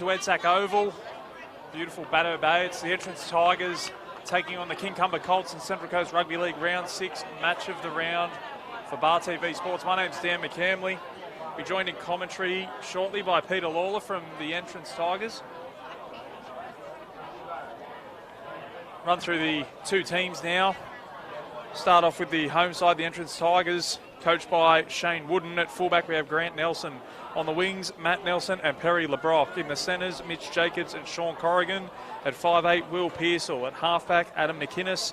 To Edsack Oval, beautiful Batto Bay. It's the Entrance Tigers taking on the Kincumber Colts in Central Coast Rugby League Round 6 match of the round for Bar TV Sports. My name's Dan McCamley. We're joined in commentary shortly by Peter Lawler from the Entrance Tigers. Run through the two teams now. Start off with the home side, the Entrance Tigers, coached by Shane Wooden. At fullback we have Grant Nelson. On the wings, Matt Nelson and Perry LeBrock. In the centres, Mitch Jacobs and Sean Corrigan. At 5'8", Will Pearsall. At halfback, Adam McInnes.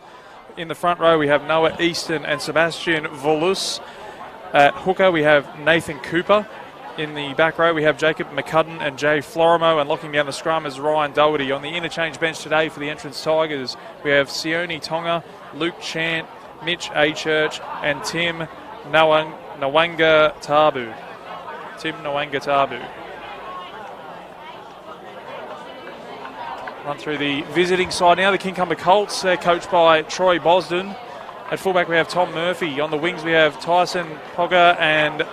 In the front row, we have Noah Easton and Sebastian Volus. At hooker, we have Nathan Cooper. In the back row, we have Jacob McCudden and Jay Florimo. And locking down the scrum is Ryan Doherty. On the interchange bench today for the Entrance Tigers, we have Sione Tonga, Luke Chant, Mitch A. Church, and Tim Nwanga Tabu. Run through the visiting side now, the Kincumber Colts. They're coached by Troy Bosden. At fullback we have Tom Murphy. On the wings we have Tyson Pogger and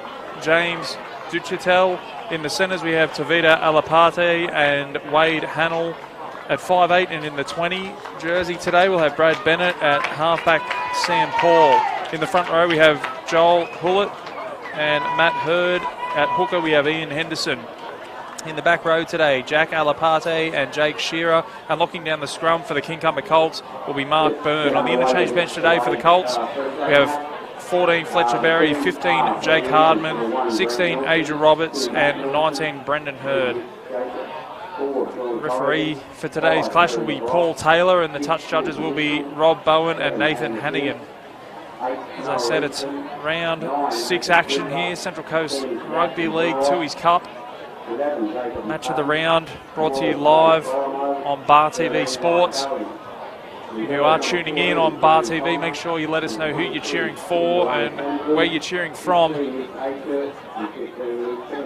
James Duchitel. In the centres we have Tavita Alapate and Wade Hannell. At 5'8", and in the 20 jersey today we'll have Brad Bennett. At halfback Sam Paul. In the front row we have Joel Hullett and Matt Hurd. At hooker we have Ian Henderson. In the back row today, Jack Alapate and Jake Shearer. And locking down the scrum for the Kincumber Colts will be Mark Byrne. On the interchange bench today for the Colts, we have 14 Fletcher Berry, 15 Jake Hardman, 16 Asia Roberts and 19 Brendan Hurd. Referee for today's clash will be Paul Taylor, and the touch judges will be Rob Bowen and Nathan Hannigan. As I said, it's round 6 action here, Central Coast Rugby League Tooheys Cup. Match of the round brought to you live on Bar TV Sports. If you are tuning in on Bar TV, make sure you let us know who you're cheering for and where you're cheering from. The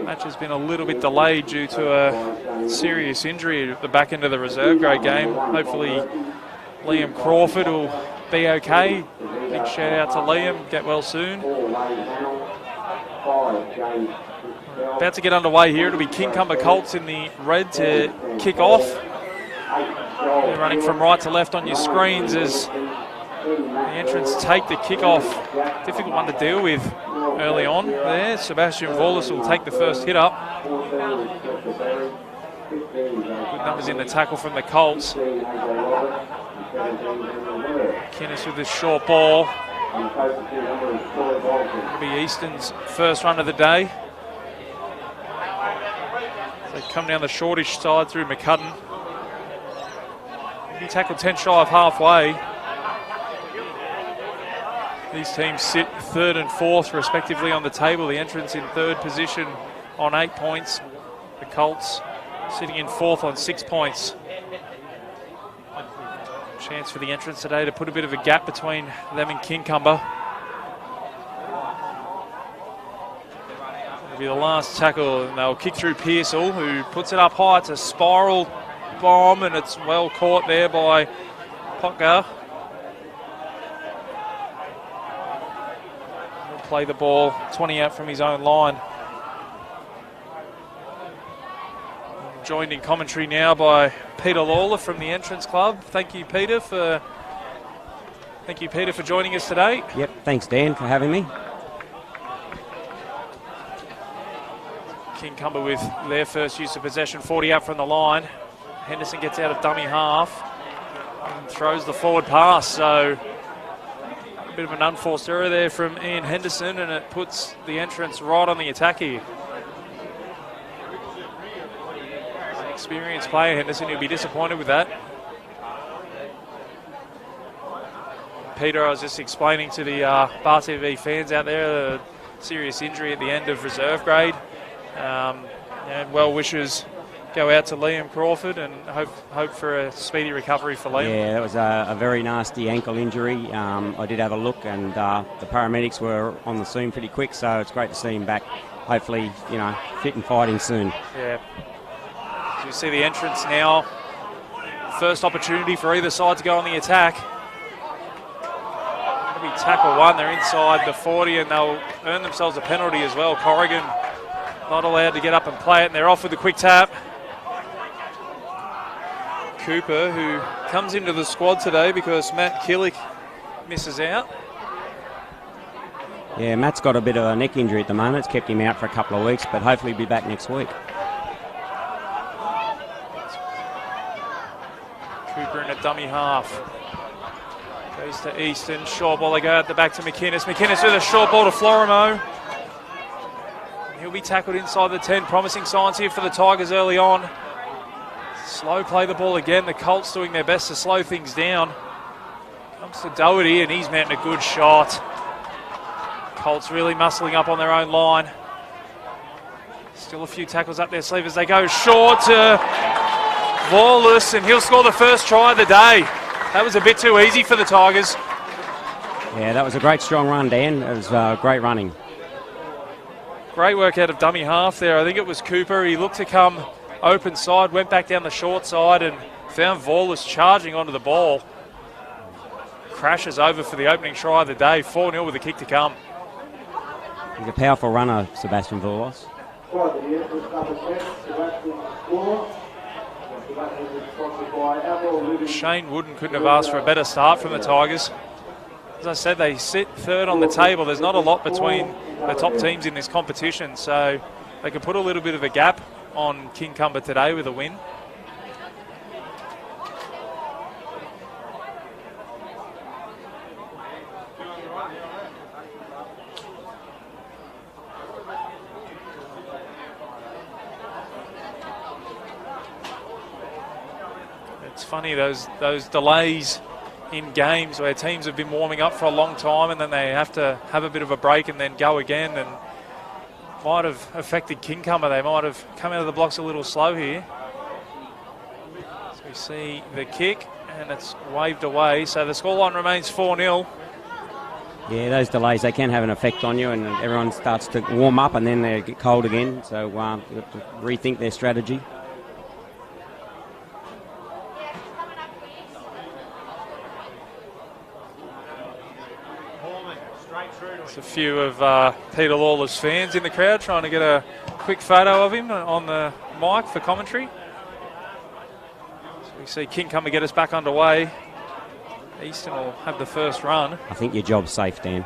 match has been a little bit delayed due to a serious injury at the back end of the reserve grade game. Hopefully Liam Crawford will be okay. Big shout out to Liam, get well soon. About to get underway here. It'll be Kincumber Colts in the red to kick off. They're running from right to left on your screens as the Entrance take the kick-off. Difficult one to deal with early on there. Sebastian Volus will take the first hit up. Good numbers in the tackle from the Colts. McInnes with this short ball. It'll be Easton's first run of the day. They come down the shortish side through McCudden. He tackled 10 shy of halfway. These teams sit third and fourth respectively on the table. The Entrance in third position on 8 points. The Colts sitting in fourth on 6 points. Chance for the Entrance today to put a bit of a gap between them and Kincumber. It'll be the last tackle, and they'll kick through Pearsall, who puts it up high. It's a spiral bomb, and it's well caught there by Potgar. He'll play the ball 20 out from his own line. Joined in commentary now by Peter Lawler from the Entrance Club. Thank you, Peter, for joining us today. Yep, thanks, Dan, for having me. Kincumber with their first use of possession, 40 out from the line. Henderson gets out of dummy half and throws the forward pass. So a bit of an unforced error there from Ian Henderson, and it puts the Entrance right on the attack here. Experienced player, Henderson, he'll be disappointed with that. Peter, I was just explaining to the Bar TV fans out there, a serious injury at the end of reserve grade. And well wishes go out to Liam Crawford, and hope for a speedy recovery for Liam. Yeah, that was a very nasty ankle injury. I did have a look, and the paramedics were on the scene pretty quick, so it's great to see him back. Hopefully, fit and fighting soon. Yeah. As you see the Entrance now, first opportunity for either side to go on the attack. It'll be tackle one. They're inside the 40, and they'll earn themselves a penalty as well. Corrigan not allowed to get up and play it, and they're off with the quick tap. Cooper, who comes into the squad today because Matt Killick misses out. Yeah, Matt's got a bit of a neck injury at the moment. It's kept him out for a couple of weeks, but hopefully he'll be back next week. Cooper in a dummy half. Goes to Easton. Short ball, they go out the back to McInnes. McInnes with a short ball to Florimo. He'll be tackled inside the 10. Promising signs here for the Tigers early on. Slow play the ball again. The Colts doing their best to slow things down. Comes to Doherty and he's mounting a good shot. Colts really muscling up on their own line. Still a few tackles up their sleeve as they go short to Lawless, and he'll score the first try of the day. That was a bit too easy for the Tigers. Yeah, that was a great strong run, Dan. It was great running. Great work out of dummy half there. I think it was Cooper. He looked to come open side, went back down the short side and found Vorless charging onto the ball. Crashes over for the opening try of the day. 4-0 with a kick to come. He's a powerful runner, Sebastian Vorless. Shane Wooden couldn't have asked for a better start from the Tigers. As I said, they sit third on the table. There's not a lot between the top teams in this competition, so they could put a little bit of a gap on Kincumber today with a win. It's funny, those delays in games where teams have been warming up for a long time and then they have to have a bit of a break and then go again, and might have affected Kincumber. They might have come out of the blocks a little slow here. So we see the kick and it's waved away, so the scoreline remains 4-0. Yeah, those delays, they can have an effect on you, and everyone starts to warm up and then they get cold again, so you have to rethink their strategy. There's a few of Peter Lawler's fans in the crowd trying to get a quick photo of him on the mic for commentary. So we see Kincumber get us back underway. Easton will have the first run. I think your job's safe, Dan.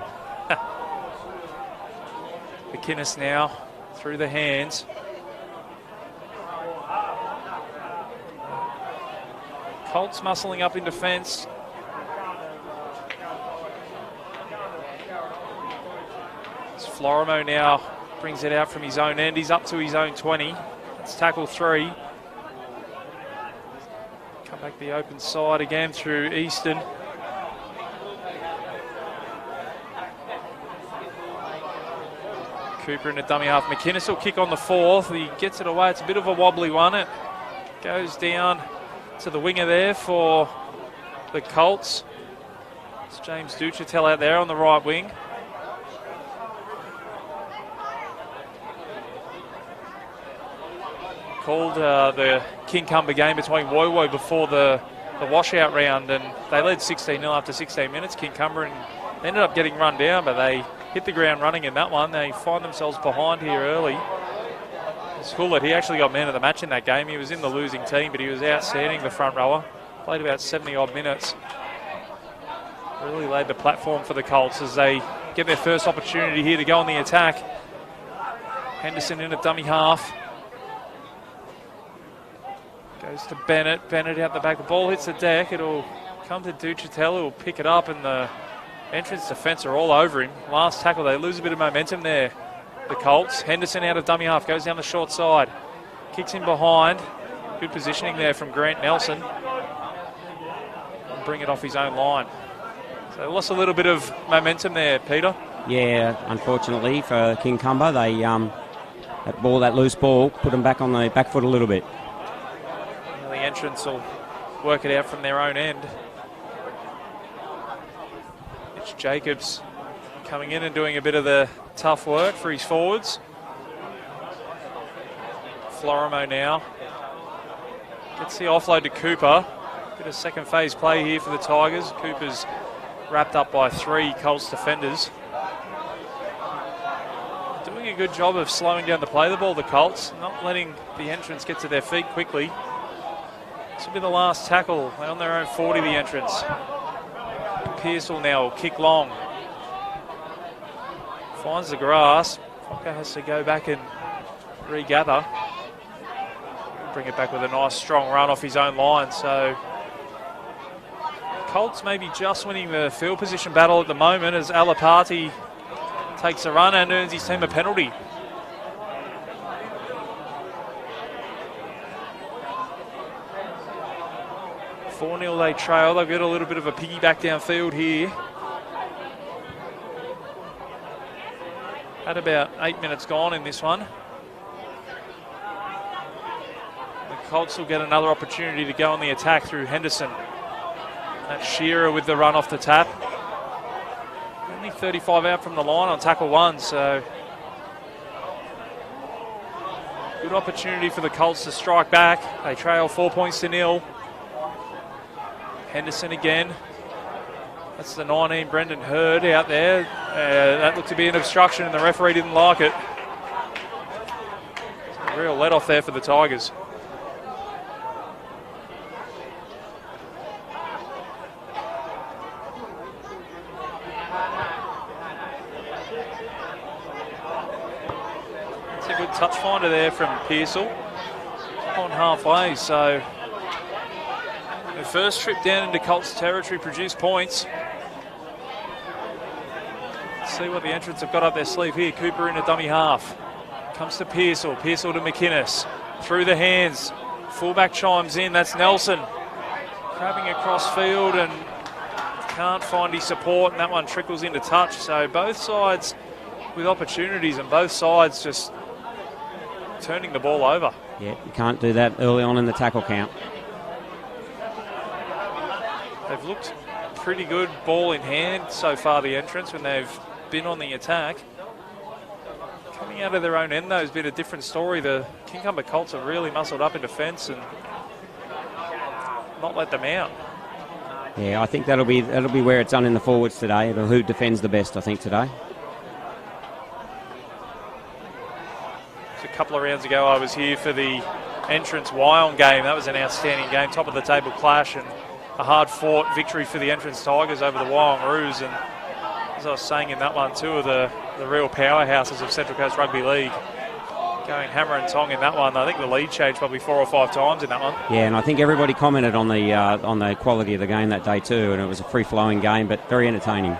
McInnes now through the hands. Colts muscling up in defence. Florimo now brings it out from his own end. He's up to his own 20. It's tackle 3. Come back the open side again through Easton. Cooper in a dummy half. McInnes will kick on the 4th. He gets it away. It's a bit of a wobbly one. It goes down to the winger there for the Colts. It's James Duchatel out there on the right wing. Called the Kincumber game between Woiwo before the washout round, and they led 16-0 after 16 minutes, Kincumber, and they ended up getting run down, but they hit the ground running in that one. They find themselves behind here early. It's cool that he actually got man of the match in that game. He was in the losing team, but he was outstanding, the front rower. Played about 70-odd minutes. Really laid the platform for the Colts as they get their first opportunity here to go on the attack. Henderson in a dummy half. Goes to Bennett. Bennett out the back. The ball hits the deck. It'll come to Duchatel, who will pick it up, and the entrance defence are all over him. Last tackle, they lose a bit of momentum there, the Colts. Henderson out of dummy half. Goes down the short side. Kicks in behind. Good positioning there from Grant Nelson. And bring it off his own line. So they lost a little bit of momentum there, Peter. Yeah, unfortunately for Kincumber, they that loose ball, put them back on the back foot a little bit. The entrance will work it out from their own end. It's Jacobs coming in and doing a bit of the tough work for his forwards. Florimo now gets the offload to Cooper. Bit of second phase play here for the Tigers. Cooper's wrapped up by 3 Colts defenders. Doing a good job of slowing down the play of the ball, the Colts, not letting the entrance get to their feet quickly. This will be the last tackle. They're on their own 40, the entrance. Pearsall now will kick long. Finds the grass. Fokker has to go back and regather. Bring it back with a nice strong run off his own line. So Colts maybe just winning the field position battle at the moment as Alapati takes a run and earns his team a penalty. Four-0 they trail. They've got a little bit of a piggyback downfield here. Had about 8 minutes gone in this one. The Colts will get another opportunity to go on the attack through Henderson. That's Shearer with the run off the tap. Only 35 out from the line on tackle one, so good opportunity for the Colts to strike back. They trail 4 points to 0. Henderson again. That's the 19, Brendan Hurd out there. That looked to be an obstruction and the referee didn't like it. A real let off there for the Tigers. It's a good touch finder there from Pearsall. On halfway, so the first trip down into Colts territory produced points. Let's see what the entrants have got up their sleeve here. Cooper in a dummy half. Comes to Pearsall. Pearsall to McInnes. Through the hands. Fullback chimes in. That's Nelson. Grabbing across field and can't find his support, and that one trickles into touch. So both sides with opportunities and both sides just turning the ball over. Yeah, you can't do that early on in the tackle count. They've looked pretty good ball in hand so far, the entrants, when they've been on the attack. Coming out of their own end, though, has been a different story. The Kincumber Colts have really muscled up in defence and not let them out. Yeah, I think that'll be where it's done in the forwards today. It'll who defends the best, I think, today. A couple of rounds ago, I was here for the entrance Wyong game. That was an outstanding game, top of the table clash, and a hard-fought victory for the entrance Tigers over the Wyong-Roos. And as I was saying in that one, two of the real powerhouses of Central Coast Rugby League going hammer and tong in that one. I think the lead changed probably 4 or 5 times in that one. Yeah, and I think everybody commented on the quality of the game that day too, and it was a free-flowing game, but very entertaining.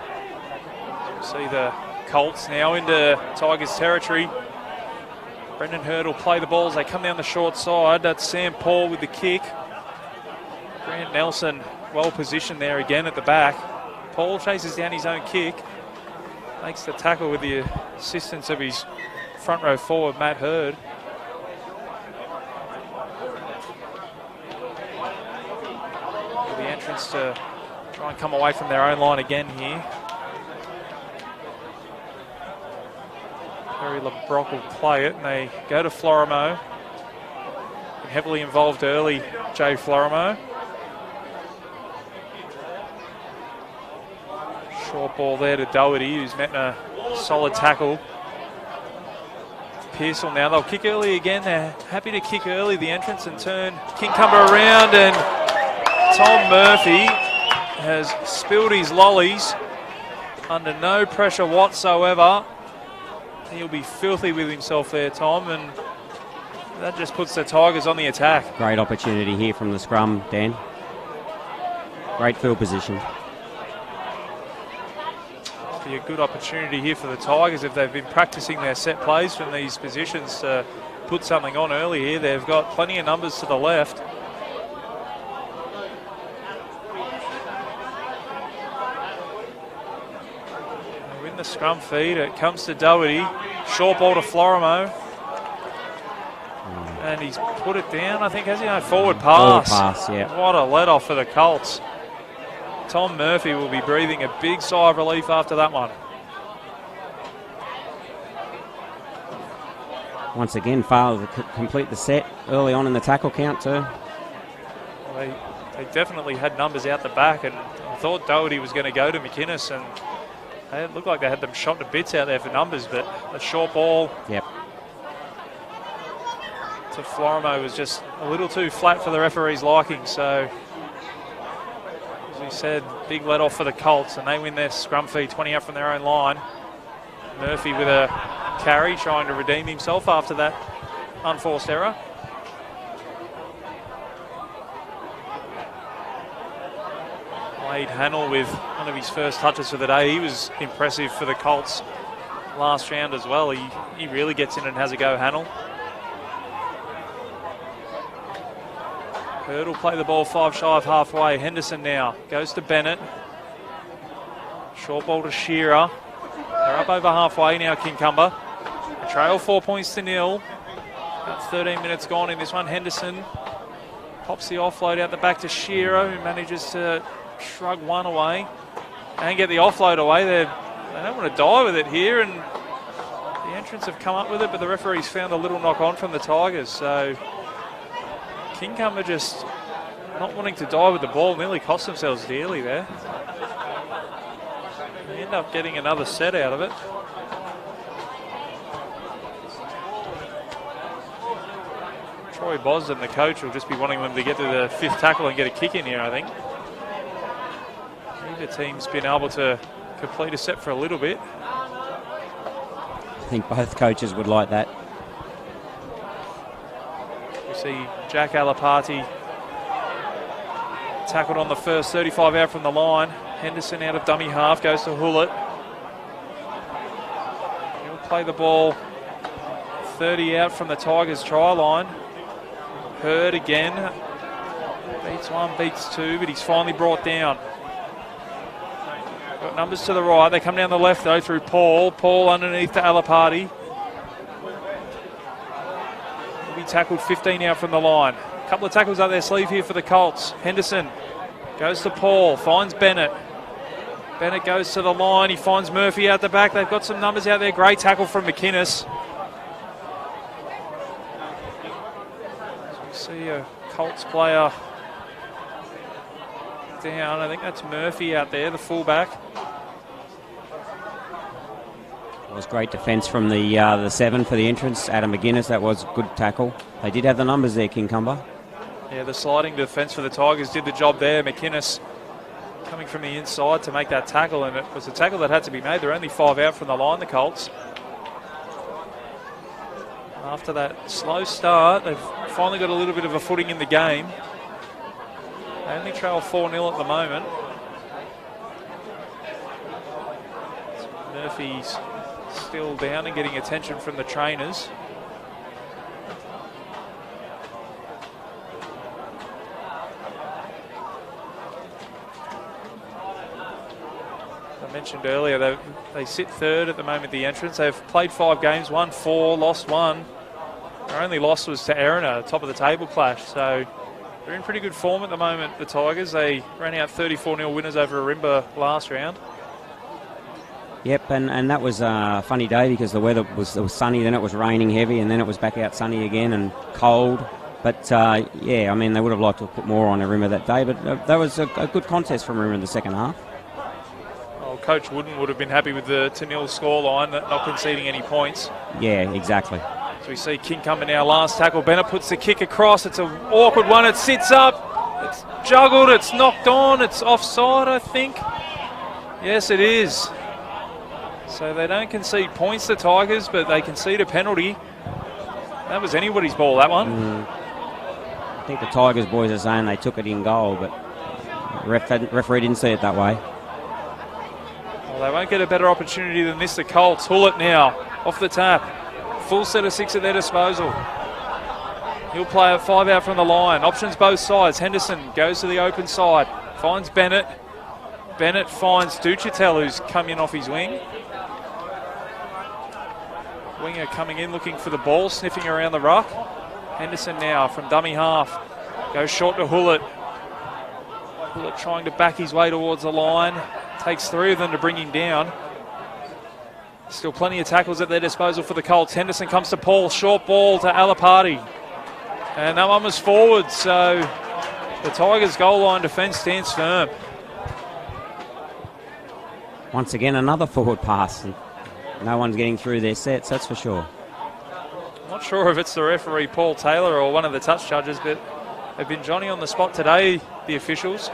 See the Colts now into Tigers territory. Brendan Hurd will play the ball as they come down the short side. That's Sam Paul with the kick. Grant Nelson well positioned there again at the back. Paul chases down his own kick. Makes the tackle with the assistance of his front row forward, Matt Hurd. The entrance to try and come away from their own line again here. Harry LeBrock will play it, and they go to Florimo. Heavily involved early, Jay Florimo. Short ball there to Doherty, who's met a solid tackle. Pearsall now, they'll kick early again. They're happy to kick early, the entrance, and turn Kincumber around, and Tom Murphy has spilled his lollies under no pressure whatsoever. He'll be filthy with himself there, Tom, and that just puts the Tigers on the attack. Great opportunity here from the scrum, Dan. Great field position. Be a good opportunity here for the Tigers if they've been practicing their set plays from these positions to put something on early here. They've got plenty of numbers to the left. They win the scrum feed. It comes to Doherty. Short ball to Florimo. And he's put it down, I think, has he? No, forward pass. Forward pass, yeah. What a let-off for the Colts. Tom Murphy will be breathing a big sigh of relief after that one. Once again, failed to complete the set early on in the tackle count too. Well, they definitely had numbers out the back, and I thought Doherty was going to go to McInnes, and it looked like they had them shot to bits out there for numbers, but a short ball. Yep. to Florimo was just a little too flat for the referee's liking. So, as we said, big let off for the Colts, and they win their scrum feed 20 out from their own line. Murphy with a carry, trying to redeem himself after that unforced error. Wade Hannell with one of his first touches for the day. He was impressive for the Colts last round as well. He really gets in and has a go, Hannell. Bird will play the ball 5 shy of halfway. Henderson now goes to Bennett. Short ball to Shearer. They're up over halfway now, Kincumber. A trail 4 points to nil. About 13 minutes gone in this one. Henderson pops the offload out the back to Shearer, who manages to shrug one away and get the offload away. They don't want to die with it here, and the entrants have come up with it, but the referee's found a little knock on from the Tigers. So Kincumber just not wanting to die with the ball nearly cost themselves dearly there. They end up getting another set out of it. Troy Bosden, the coach, will just be wanting them to get to the 5th tackle and get a kick in here, I think. Neither team's been able to complete a set for a little bit. I think both coaches would like that. We see Jack Alapati tackled on the first 35 out from the line. Henderson out of dummy half, goes to Hullett. He'll play the ball 30 out from the Tigers try line. Hurd again. Beats one, beats two, but he's finally brought down. Got numbers to the right. They come down the left, though, through Paul. Paul underneath to Alapati. He'll be tackled 15 out from the line. A couple of tackles up their sleeve here for the Colts. Henderson goes to Paul, finds Bennett. Bennett goes to the line. He finds Murphy out the back. They've got some numbers out there. Great tackle from McInnes. So we see a Colts player down. I think that's Murphy out there, the fullback. It was great defence from the 7 for the entrance. Adam McInnes, that was a good tackle. They did have the numbers there, Kincumber. Yeah, the sliding defence for the Tigers did the job there. McInnes coming from the inside to make that tackle, and it was a tackle that had to be made. They're only 5 out from the line, the Colts. After that slow start, they've finally got a little bit of a footing in the game. They only trail 4-0 at the moment. Murphy's still down and getting attention from the trainers. I mentioned earlier, they sit 3rd at the moment, the entrance. They've played 5 games, won 4, lost 1. Their only loss was to Erina, top of the table clash. So they're in pretty good form at the moment, the Tigers. They ran out 34-0 winners over Arimba last round. Yep, and that was a funny day because the weather was sunny, then it was raining heavy, and then it was back out sunny again and cold. But, yeah, I mean, they would have liked to have put more on Arimba that day, but that was a good contest from Arimba in the second half. Well, Coach Wooden would have been happy with the 2-0 scoreline, not conceding any points. Yeah, exactly. So we see Kincumber now, last tackle. Bennett puts the kick across. It's an awkward one. It sits up. It's juggled. It's knocked on. It's offside, I think. Yes, it is. So they don't concede points, the Tigers, but they concede a penalty. That was anybody's ball, that one. I think the Tigers boys are saying they took it in goal, but referee didn't see it that way. Well, they won't get a better opportunity than this, the Colts. Hullett now, off the tap. Full set of 6 at their disposal. He'll play it 5 out from the line. Options both sides. Henderson goes to the open side. Finds Bennett. Bennett finds Duchatel, who's come in off his wing. Winger coming in looking for the ball, sniffing around the ruck. Henderson now from dummy half. Goes short to Hullett. Hullett trying to back his way towards the line. Takes 3 of them to bring him down. Still plenty of tackles at their disposal for the Colts. Henderson comes to Paul. Short ball to Alapati. And that one was forward, so the Tigers' goal line defence stands firm. Once again, another forward pass. No one's getting through their sets, that's for sure. Not sure if it's the referee, Paul Taylor, or one of the touch judges, but they've been Johnny on the spot today, the officials.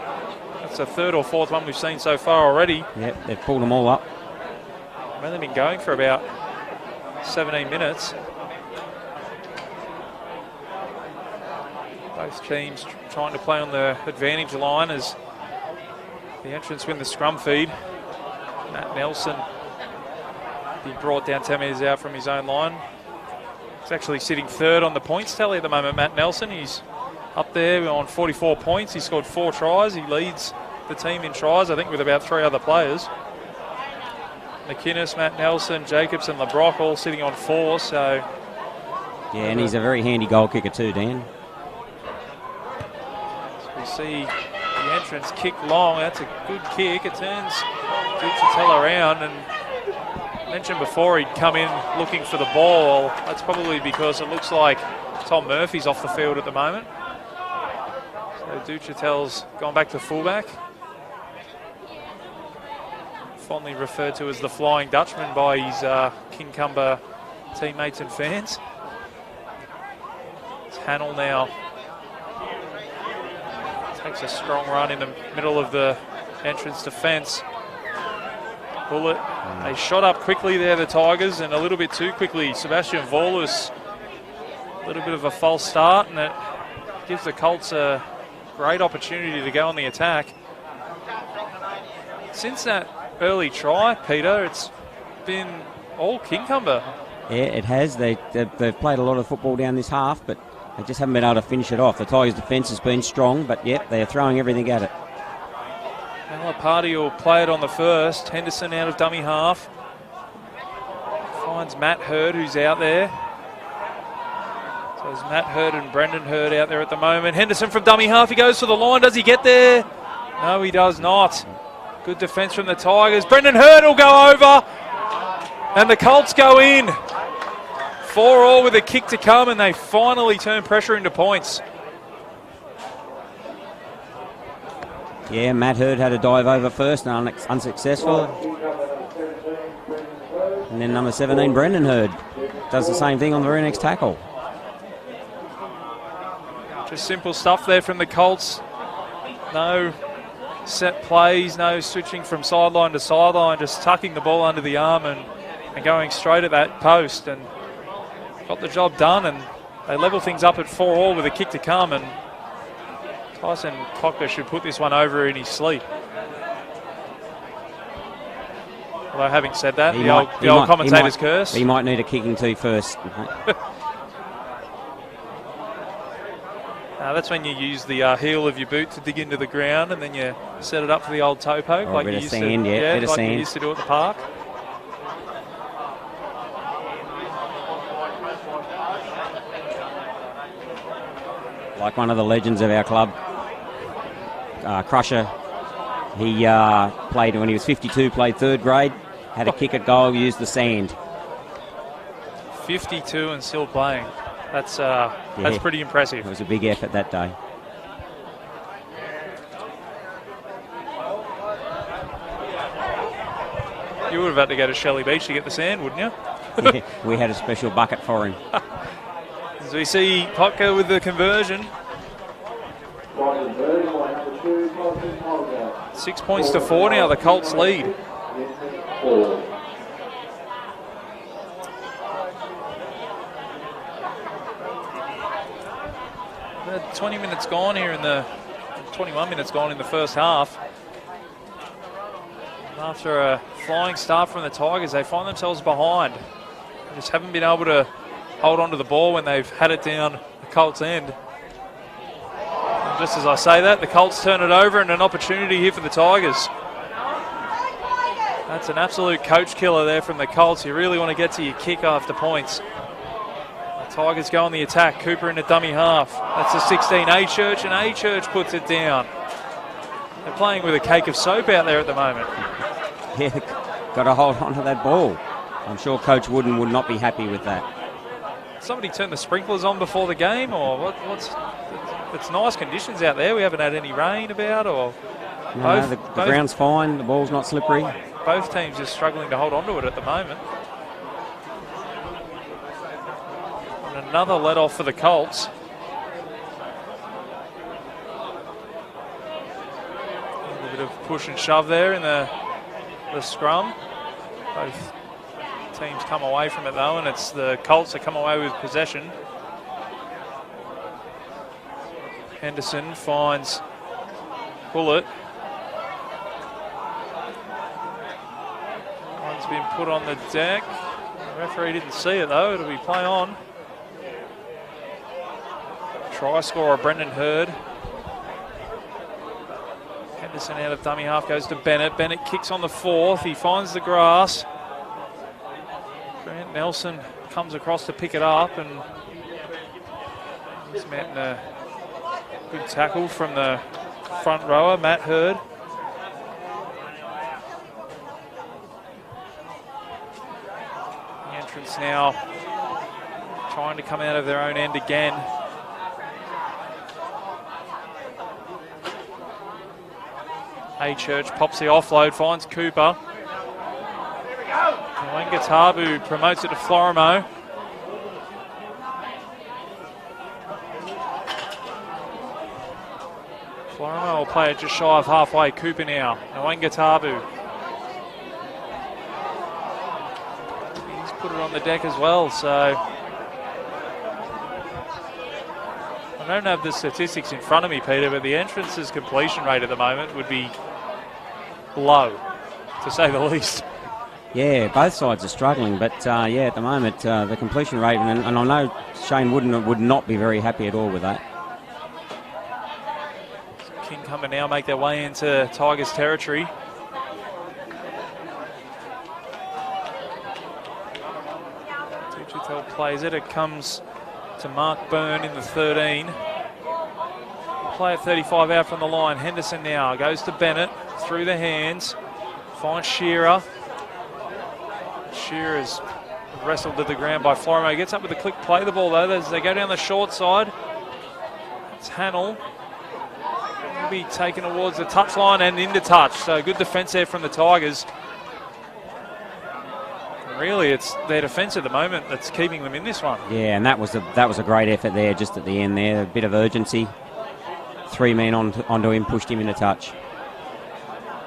That's the third or fourth one we've seen so far already. Yep, they've pulled them all up. Well, they've been going for about 17 minutes. Both teams trying to play on the advantage line as the entrants win the scrum feed. Matt Nelson being brought down 10 metres out from his own line. He's actually sitting third on the points tally at the moment, Matt Nelson. He's up there on 44 points. He scored 4 tries. He leads the team in tries, I think, with about 3 other players. McInnes, Matt Nelson, Jacobs and LeBrock all sitting on 4, so... Yeah, and he's a very handy goal kicker too, Dan. So we see the entrance kick long. That's a good kick. It turns Duchatel around, and mentioned before he'd come in looking for the ball. That's probably because it looks like Tom Murphy's off the field at the moment. So Duchatel's gone back to fullback. Fondly referred to as the Flying Dutchman by his Kincumber teammates and fans. It's Hannell now. Takes a strong run in the middle of the entrance defence. Bullet. They shot up quickly there, the Tigers, and a little bit too quickly. Sebastian Vorlus, a little bit of a false start, and it gives the Colts a great opportunity to go on the attack. Since that early try, Peter, it's been all Kincumber. Yeah, it has. They've played a lot of football down this half, but they just haven't been able to finish it off. The Tigers' defence has been strong, but yep, they're throwing everything at it. Malapati will play it on the first. Henderson out of dummy half. Finds Matt Hurd, who's out there. So there's Matt Hurd and Brendan Hurd out there at the moment. Henderson from dummy half. He goes to the line. Does he get there? No, he does not. Good defence from the Tigers. Brendan Hurd will go over. And the Colts go in. 4-all with a kick to come, and they finally turn pressure into points. Yeah, Matt Hurd had a dive over first and unsuccessful. And then number 17, Brendan Hurd, does the same thing on the very next tackle. Just simple stuff there from the Colts. No set plays, no switching from sideline to sideline, just tucking the ball under the arm and going straight at that post, and got the job done, and they level things up at 4-all with a kick to come, and Tyson Cocker should put this one over in his sleep. Although having said that, the old commentator's curse. He might need a kicking to first. That's when you use the heel of your boot to dig into the ground, and then you set it up for the old toe poke, or like a bit you of used sand, to, bit of like sand. you used to do at the park. Like one of the legends of our club, Crusher. He played when he was 52, played 3rd grade, had a kick at goal, used the sand. 52 and still playing. That's pretty impressive. It was a big effort that day. You would have had to go to Shelley Beach to get the sand, wouldn't you? Yeah, we had a special bucket for him. As we see Potka with the conversion. 6 points to 4 now, the Colts lead. About 20 minutes gone here 21 minutes gone in the first half. After a flying start from the Tigers, they find themselves behind. They just haven't been able to hold on to the ball when they've had it down the Colts' end. And just as I say that, the Colts turn it over, and an opportunity here for the Tigers. That's an absolute coach killer there from the Colts. You really want to get to your kick after points. The Tigers go on the attack. Cooper in the dummy half. That's a 16, A-Church, and A-Church puts it down. They're playing with a cake of soap out there at the moment. Yeah, got to hold on to that ball. I'm sure Coach Wooden would not be happy with that. Somebody turned the sprinklers on before the game, or what's? It's nice conditions out there. We haven't had any rain about, or no, the ground's fine. The ball's not slippery. Both teams just struggling to hold on to it at the moment. another let-off for the Colts. A little bit of push and shove there in the scrum. Both teams come away from it though, and it's the Colts that come away with possession. Henderson finds Bullet. One's been put on the deck. The referee didn't see it though. It'll be play on. Try scorer Brendan Hurd. Henderson out of dummy half goes to Bennett. Bennett kicks on the fourth. He finds the grass. Grant Nelson comes across to pick it up, and he's met in a good tackle from the front rower, Matt Hurd. The entrance now trying to come out of their own end again. A-Church pops the offload, finds Cooper. Wangatabu promotes it to Florimo. Florimo will play it just shy of halfway. Cooper now. Wangatabu. He's put it on the deck as well, so I don't have the statistics in front of me, Peter, but the entrance's completion rate at the moment would be low, to say the least. Yeah, both sides are struggling, but yeah, at the moment the completion rate, and I know Shane would not be very happy at all with that. Kincumber now make their way into Tigers territory. Tuchitel plays it. It comes to Mark Byrne in the 13. Play at 35 out from the line. Henderson now goes to Bennett through the hands. Finds Shearer. Shearer's wrestled to the ground by Florimo. Gets up with a quick play the ball though as they go down the short side. It's Hannell. Will be taken towards the touchline and into touch. So good defence there from the Tigers. And really, it's their defence at the moment that's keeping them in this one. Yeah, and that was a great effort there just at the end there. A bit of urgency. 3 men onto him, pushed him into touch.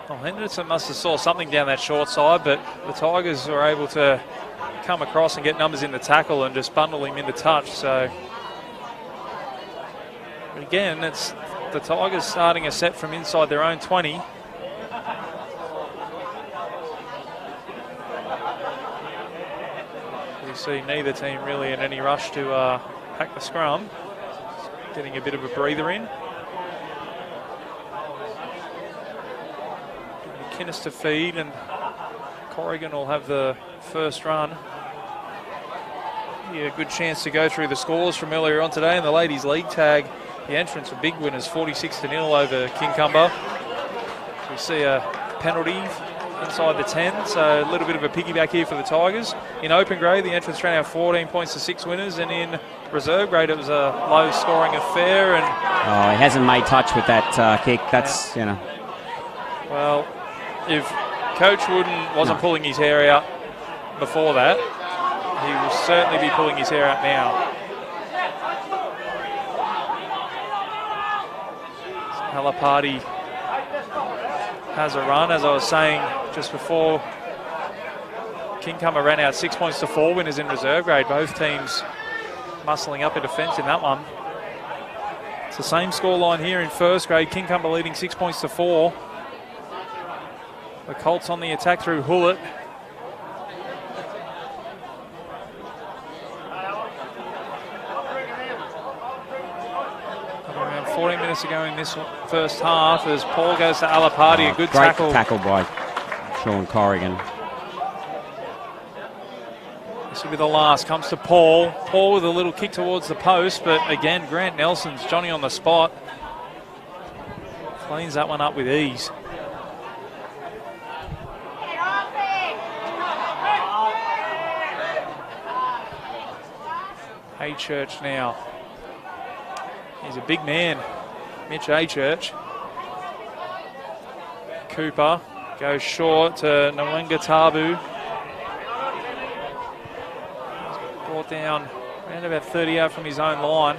Well, Henderson must have saw something down that short side, but the Tigers were able to come across and get numbers in the tackle and just bundle him into touch. So, but again, it's the Tigers starting a set from inside their own 20. We see neither team really in any rush to pack the scrum. Getting a bit of a breather in. McInnes to feed, and Corrigan will have the first run. Yeah, a good chance to go through the scores from earlier on today in the ladies' league tag. The entrance of big winners, 46-0 over Kincumber. We see a penalty inside the 10, so a little bit of a piggyback here for the Tigers. In open grade, the entrance ran out 14 points to 6 winners, and in reserve grade, it was a low-scoring affair. And he hasn't made touch with that kick. That's, you know. Well, if Coach Wooden wasn't pulling his hair out before that, he will certainly be pulling his hair out now. Halapati has a run, as I was saying just before. Kincumber ran out 6 points to 4 winners in reserve grade. Both teams muscling up in defence in that one. It's the same scoreline here in first grade. Kincumber leading 6 points to 4. The Colts on the attack through Hullett. Around 14 minutes ago in this first half as Paul goes to Alapati. A good great tackle. tackle by Sean Corrigan. This will be the last. Comes to Paul. Paul with a little kick towards the post, but again, Grant Nelson's Johnny on the spot. Cleans that one up with ease. A-Church now. He's a big man, Mitch A-Church. Cooper goes short to Nwangatabu. Brought down Around about 30 out from his own line.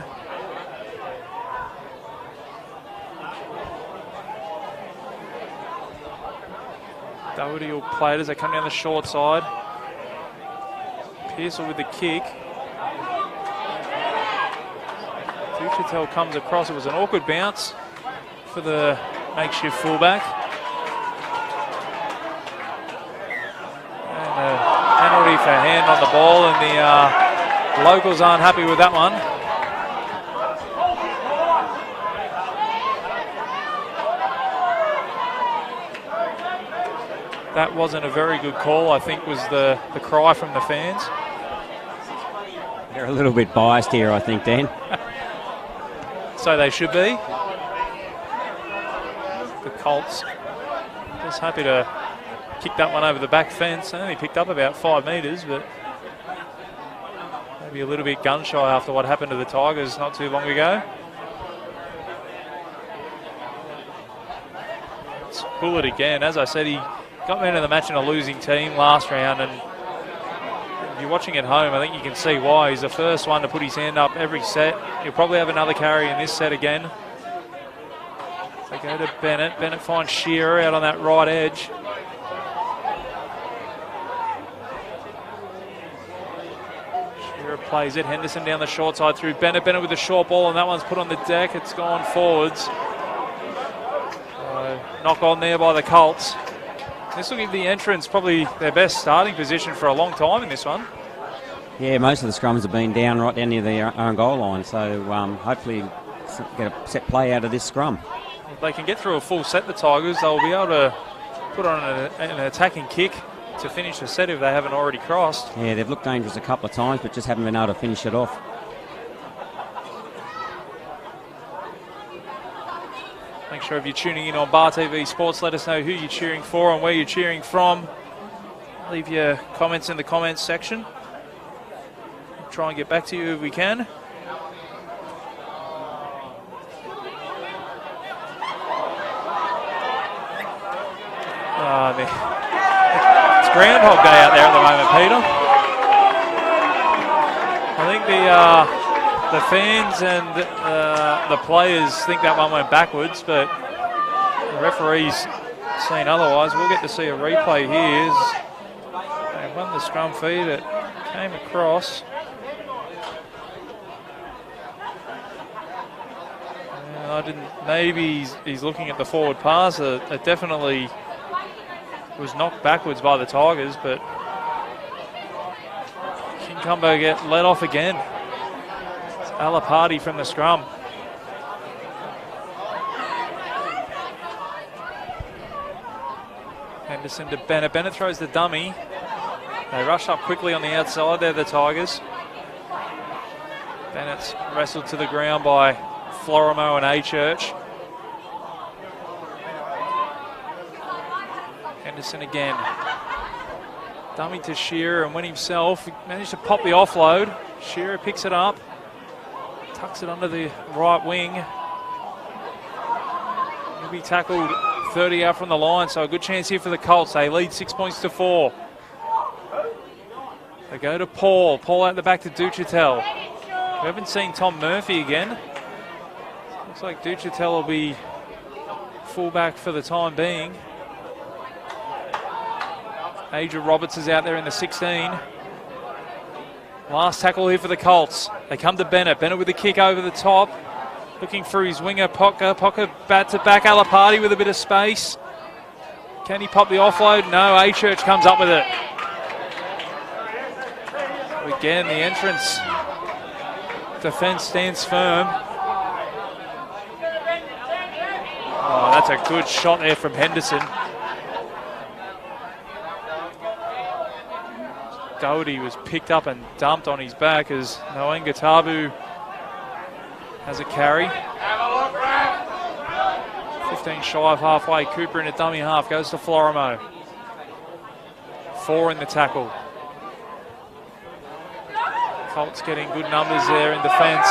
Doherty will play it as they come down the short side. Pearsall with the kick. Duchatel comes across. It was an awkward bounce for the makeshift fullback. And a penalty for hand on the ball, and the locals aren't happy with that one. That wasn't a very good call, I think, was the cry from the fans. They're a little bit biased here, I think, Dan. So they should be. The Colts just happy to kick that one over the back fence. Only picked up about 5 metres, but maybe a little bit gun shy after what happened to the Tigers not too long ago. Let's pull it again. As I said, he got man of the match in a losing team last round, and if you're watching at home, I think you can see why. He's the first one to put his hand up every set. He'll probably have another carry in this set again. They go to Bennett. Bennett finds Shearer out on that right edge. Shearer plays it. Henderson down the short side through Bennett. Bennett with the short ball, and that one's put on the deck. It's gone forwards. Knock on there by the Colts. This will give the entrance probably their best starting position for a long time in this one. Yeah, most of the scrums have been down right down near the own goal line, so hopefully get a set play out of this scrum. If they can get through a full set, the Tigers, they'll be able to put on an attacking kick to finish the set if they haven't already crossed. Yeah, they've looked dangerous a couple of times, but just haven't been able to finish it off. Make sure if you're tuning in on Bar TV Sports, let us know who you're cheering for and where you're cheering from. Leave your comments in the comments section. We'll try and get back to you if we can. It's Groundhog Day out there at the moment, Peter. I think the fans and the players think that one went backwards, but the referee's seen otherwise. We'll get to see a replay here. They won the scrum feed. It came across. Maybe he's looking at the forward pass. It definitely was knocked backwards by the Tigers, but Kincumber get let off again. It's Alapati from the scrum. Henderson to Bennett. Bennett throws the dummy. They rush up quickly on the outside. They're the Tigers. Bennett's wrestled to the ground by Florimo and A-Church. Henderson again. Dummy to Shearer, and went himself. Managed to pop the offload. Shearer picks it up. Tucks it under the right wing. He'll be tackled 30 out from the line, so a good chance here for the Colts. They lead 6 points to 4. They go to Paul. Paul out the back to Duchatel. We haven't seen Tom Murphy again. Looks like Duchatel will be fullback for the time being. Adrian Roberts is out there in the 16. Last tackle here for the Colts. They come to Bennett. Bennett with a kick over the top. Looking for his winger, Pocker. Pocker bat to back. Alapati with a bit of space. Can he pop the offload? No, A-Church comes up with it. Again, the entrance defence stands firm. Oh, that's a good shot there from Henderson. Doherty was picked up and dumped on his back as Noenga Tabu has a carry. 15 shy of halfway. Cooper in a dummy half. Goes to Florimo. 4 in the tackle. Colts getting good numbers there in defence.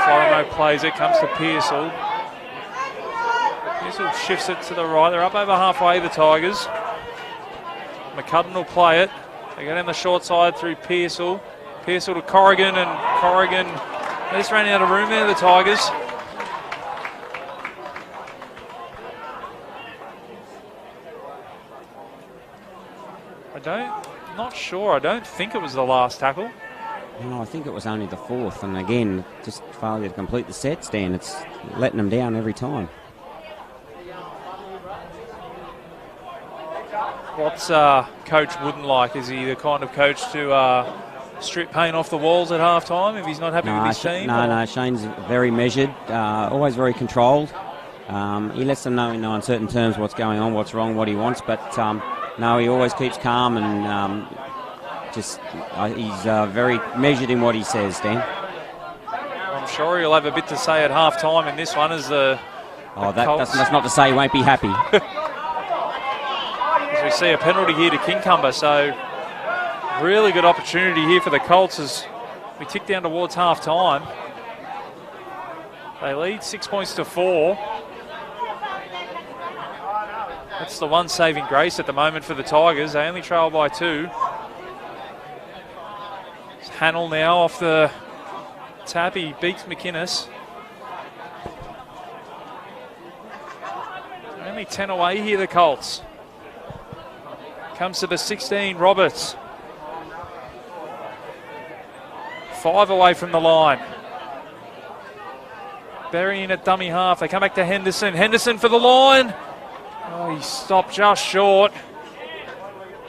Florimo plays it. Comes to Pearsall. Pearsall shifts it to the right. They're up over halfway, the Tigers. McCudden will play it. They go down the short side through Pearsall. Pearsall to Corrigan, and Corrigan just ran out of room there, the Tigers. Not sure. I don't think it was the last tackle. No, I think it was only the fourth, and again, just failure to complete the set, Stan. It's letting them down every time. What's Coach Wooden like? Is he the kind of coach to strip paint off the walls at half time if he's not happy with his team? No, Shane's very measured, always very controlled. He lets them know in no uncertain terms what's going on, what's wrong, what he wants, but no, he always keeps calm and he's very measured in what he says, Dan. I'm sure he'll have a bit to say at half time in this one as the that's not to say he won't be happy. As we see a penalty here to Kincumber, so really good opportunity here for the Colts as we tick down towards half time. They lead 6 points to 4. That's the one saving grace at the moment for the Tigers. They only trail by 2. It's Hannell now off the tap. He beats McInnes. Only 10 away here, the Colts. Comes to the 16, Roberts. 5 away from the line. Burying at dummy half. They come back to Henderson. Henderson for the line. Oh, he stopped just short.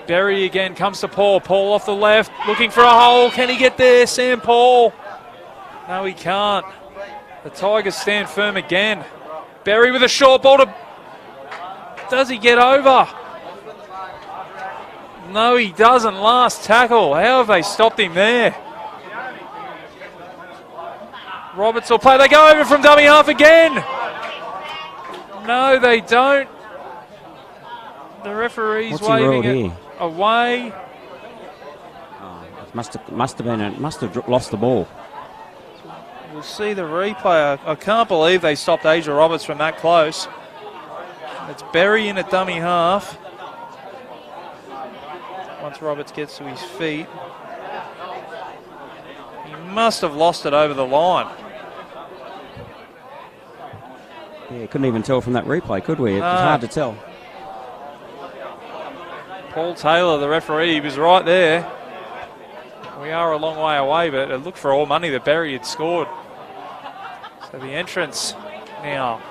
Berry again comes to Paul. Paul off the left, looking for a hole. Can he get there? Sam Paul. No, he can't. The Tigers stand firm again. Berry with a short ball to... Does he get over? No, he doesn't. Last tackle. How have they stopped him there? Roberts will play. They go over from dummy half again. No, they don't. The referee's waving it away. Must have lost the ball. We'll see the replay. I can't believe they stopped Asia Roberts from that close. It's Berry in at dummy half. Once Roberts gets to his feet, he must have lost it over the line. Yeah, couldn't even tell from that replay, could we? It's hard to tell. Paul Taylor, the referee, he was right there. We are a long way away, but it looked for all money that Berry had scored. So the entrance now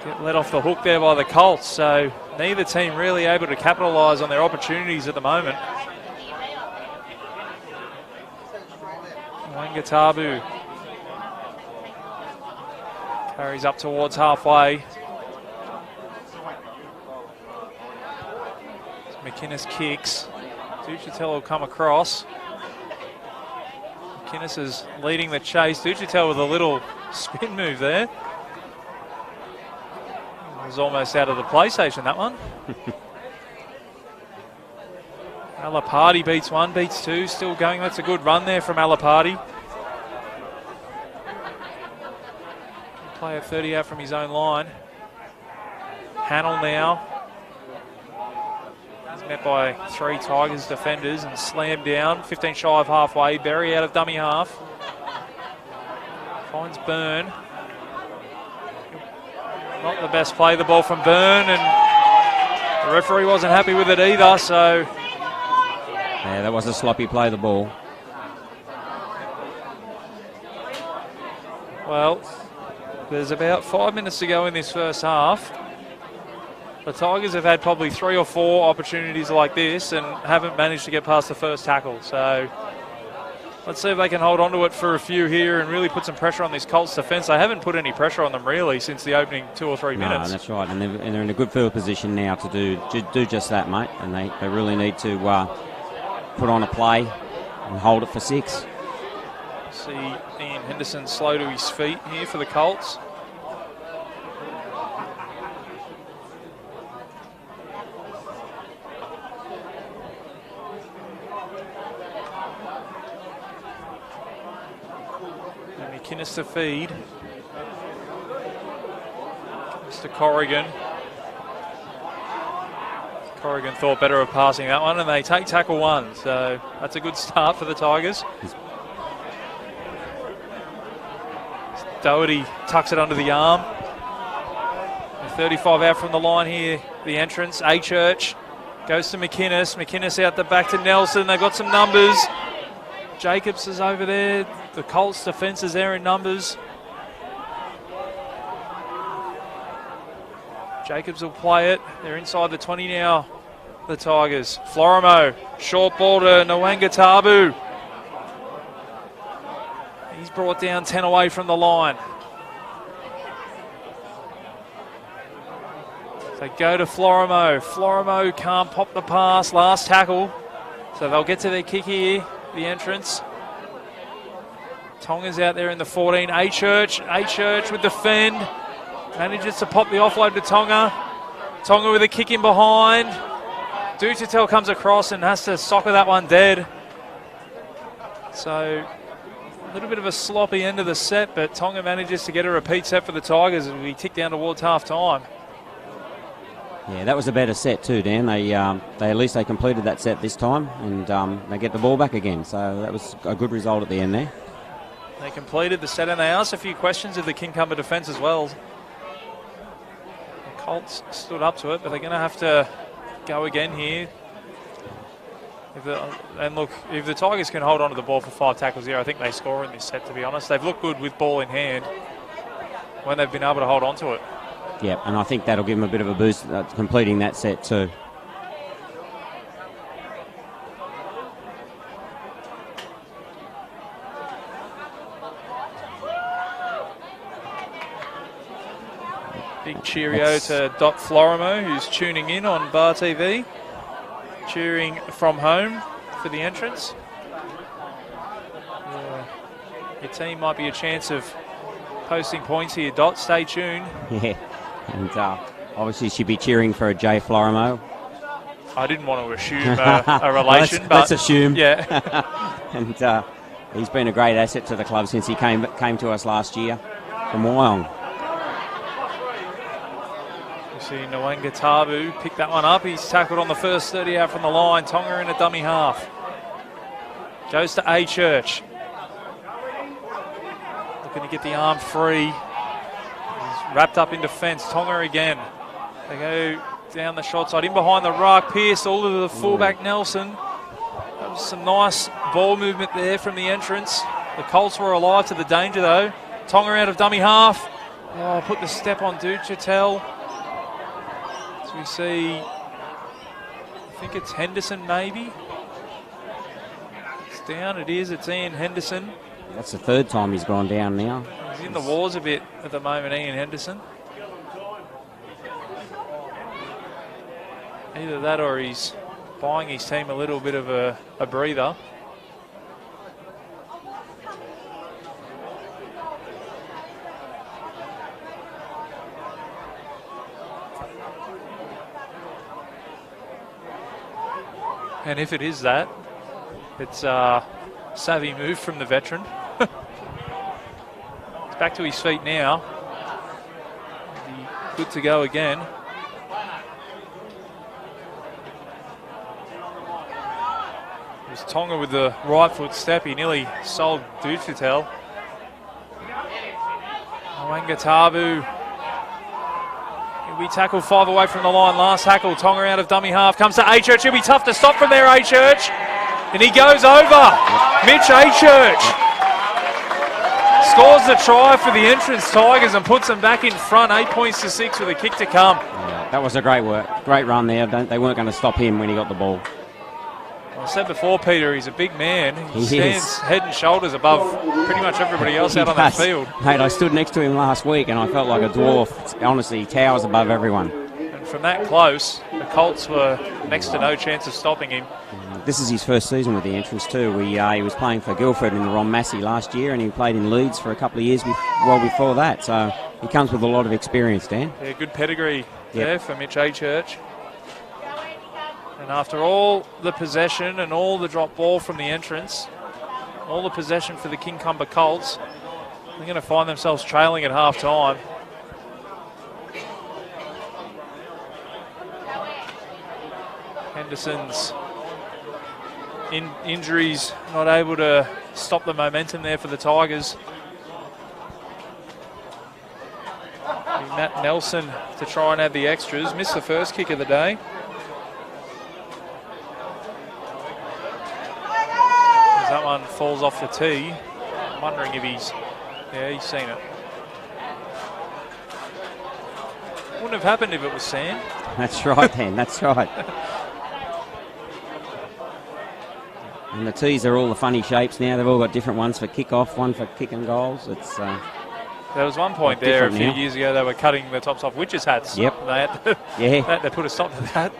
get let off the hook there by the Colts. So neither team really able to capitalise on their opportunities at the moment. Wangatabu carries up towards halfway. McInnes kicks. Duchatel will come across. McInnes is leading the chase. Duchatel with a little spin move there. It was almost out of the PlayStation, that one. Alapardi beats 1, beats 2. Still going. That's a good run there from Alapardi. Player 30 out from his own line. Hannell now. He's met by 3 Tigers defenders and slammed down. 15 shy of halfway. Berry out of dummy half. Finds Byrne. Not the best play, the ball from Byrne, and the referee wasn't happy with it either, so... Yeah, that was a sloppy play, the ball. Well, there's about 5 minutes to go in this first half. The Tigers have had probably 3 or 4 opportunities like this and haven't managed to get past the first tackle. So let's see if they can hold on to it for a few here and really put some pressure on this Colts defence. They haven't put any pressure on them really since the opening 2 or 3 minutes. No, that's right. And they're in a good field position now to do just that, mate. And they really need to put on a play and hold it for 6. See Ian Henderson slow to his feet here for the Colts. McInnes to feed. Comes to Corrigan. Corrigan thought better of passing that one, and they take tackle 1. So that's a good start for the Tigers. Doherty tucks it under the arm. 35 out from the line here, the entrance. A-Church goes to McInnes. McInnes out the back to Nelson. They've got some numbers. Jacobs is over there. The Colts defence is there in numbers. Jacobs will play it. They're inside the 20 now, the Tigers. Florimo, short ball to Nwangatabu. He's brought down 10 away from the line. They go to Florimo. Florimo can't pop the pass. Last tackle. So they'll get to their kick here, the entrance. Tonga's out there in the 14. A-Church with the fend. Manages to pop the offload to Tonga. Tonga with a kick in behind. Duchatel comes across and has to soccer that one dead. So a little bit of a sloppy end of the set, but Tonga manages to get a repeat set for the Tigers as we tick down towards half time. Yeah, that was a better set too, Dan. They at least they completed that set this time, and they get the ball back again. So that was a good result at the end there. They completed the set, and they asked a few questions of the Kincumber defence as well. The Colts stood up to it, but they're going to have to go again here. And look, if the Tigers can hold on to the ball for 5 tackles here, I think they score in this set, to be honest. They've looked good with ball in hand when they've been able to hold on to it. Yeah, and I think that'll give them a bit of a boost completing that set too. Big cheerio to Dot Florimo, who's tuning in on Bar TV, cheering from home for the entrance. Your team might be a chance of posting points here. Dot, stay tuned. Yeah, and obviously she'd be cheering for a Jay Florimo. I didn't want to assume a relation, well, but let's assume. Yeah. And he's been a great asset to the club since he came to us last year from Wyong. You see Nwangatabu pick that one up. He's tackled on the first 30 out from the line. Tonga in a dummy half. Goes to A-Church. Looking to get the arm free. He's wrapped up in defence. Tonga again. They go down the short side, in behind the ruck. Pierce all to the fullback Nelson. That was some nice ball movement there from the entrance. The Colts were alive to the danger though. Tonga out of dummy half. Oh, put the step on Duchatel. So we see, I think it's Henderson maybe. It's down, it is, it's Ian Henderson. That's the 3rd time he's gone down now. He's in the wars a bit at the moment, Ian Henderson. Either that or he's buying his team a little bit of a breather. And if it is that, it's a savvy move from the veteran. He's back to his feet now. Good to go again. It was Tonga with the right foot step. He nearly sold Duchatel. Nwangatabu. He'll be tackled 5 away from the line. Last tackle, Tonga out of dummy half. Comes to A-Church. He'll be tough to stop from there, A-Church. And he goes over. Mitch A-Church scores the try for the entrance Tigers and puts them back in front. 8 points to 6 with a kick to come. Yeah, that was a great run there. They weren't going to stop him when he got the ball. I said before, Peter, he's a big man. He stands head and shoulders above pretty much everybody else out on that field. Mate, I stood next to him last week and I felt like a dwarf. Honestly, he towers above everyone. And from that close, the Colts were next to no chance of stopping him. This is his first season with the entrance too. He was playing for Guildford in the Ron Massey last year, and he played in Leeds for a couple of years before that. So he comes with a lot of experience, Dan. Yeah, good pedigree there for Mitch A-Church. And after all the possession and all the drop ball from the entrance, all the possession for the Kincumber Colts, they're going to find themselves trailing at half time. Henderson's injuries not able to stop the momentum there for the Tigers. Matt Nelson to try and add the extras. Missed the first kick of the day. As that one falls off the tee. I'm wondering if he's seen it. Wouldn't have happened if it was sand. That's right, Dan. That's right. And the tees are all the funny shapes now. They've all got different ones for kick-off, one for kicking goals. It's there was one point there a few years ago they were cutting the tops off witches' hats. Yep. They put a stop to that.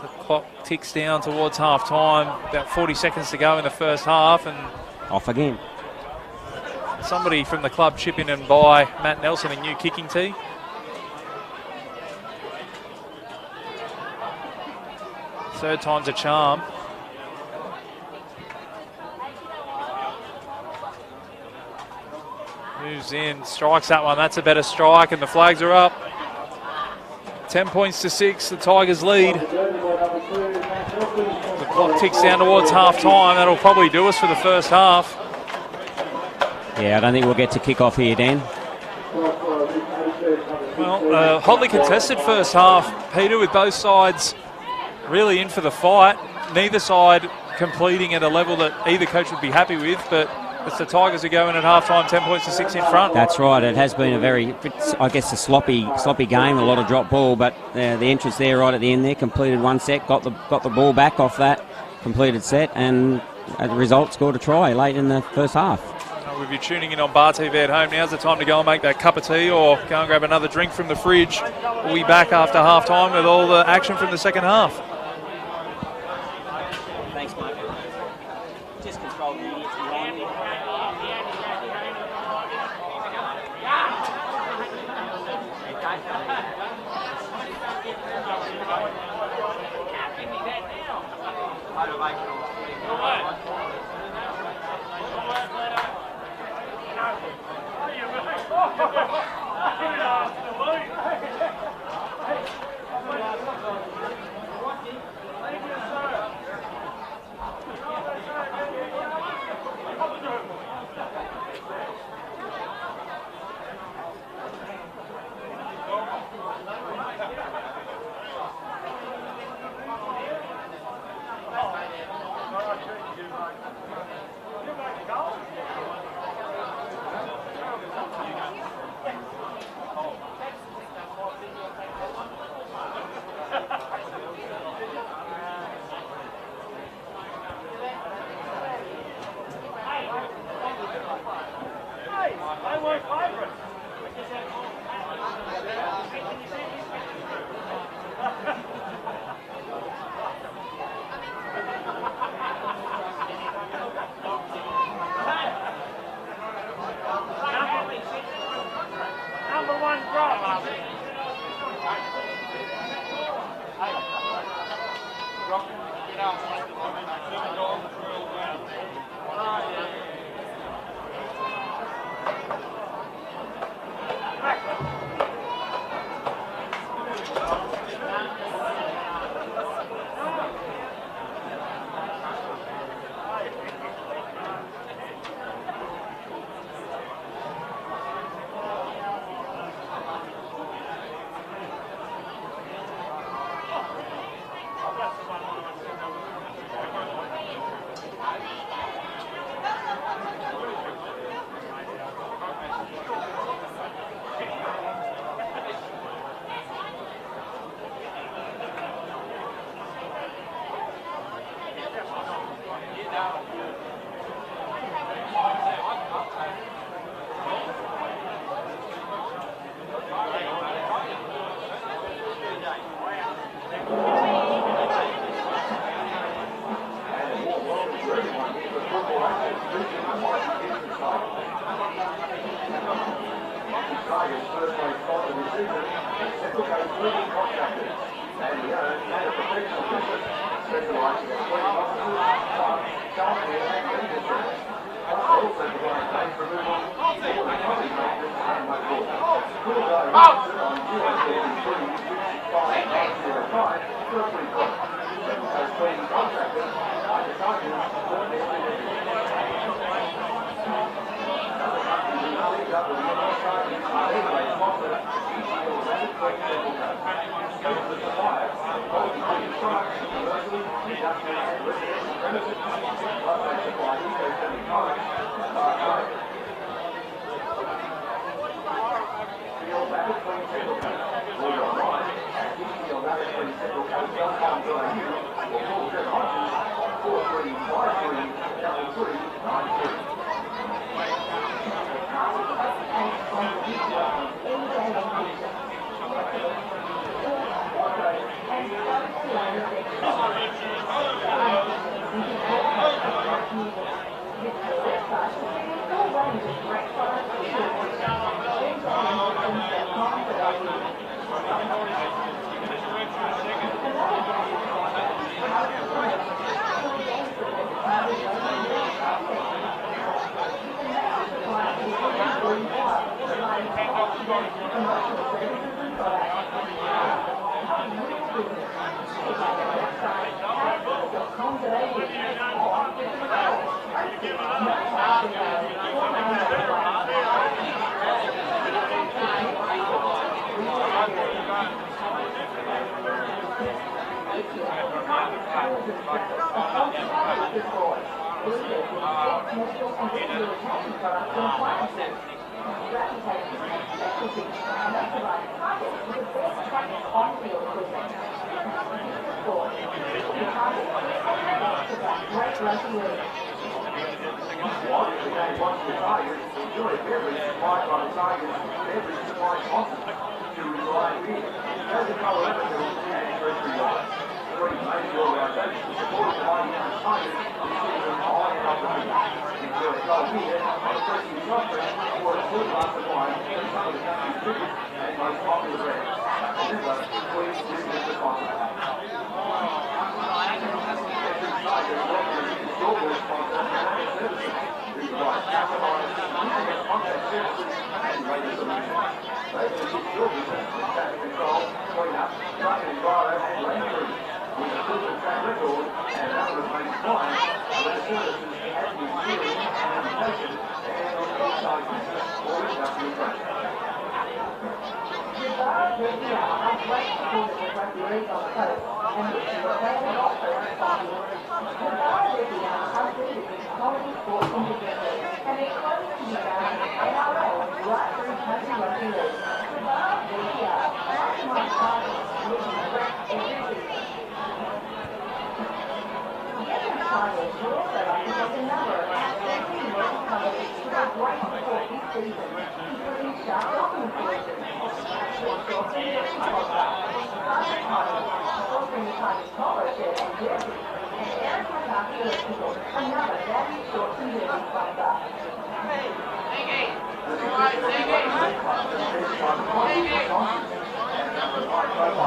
The clock ticks down towards half-time. About 40 seconds to go in the first half. And off again. Somebody from the club chip in and buy Matt Nelson a new kicking tee. Third time's a charm. Moves in, strikes that one. That's a better strike, and the flags are up. 10 points to 6. The Tigers lead. The clock ticks down towards half-time. That'll probably do us for the first half. Yeah, I don't think we'll get to kick off here, Dan. Well, hotly contested first half, Peter, with both sides really in for the fight. Neither side completing at a level that either coach would be happy with, but it's the Tigers who go in at half-time, 10 points to 6 in front. That's right. It has been a very, I guess, a sloppy game, a lot of drop ball, but the entrance there right at the end there, completed one set, got the ball back off that completed set, and as a result, scored a try late in the first half. If you're tuning in on Bar TV at home, now's the time to go and make that cup of tea or go and grab another drink from the fridge. We'll be back after half-time with all the action from the second half. Thanks, Mike. Just control the idiots behind me.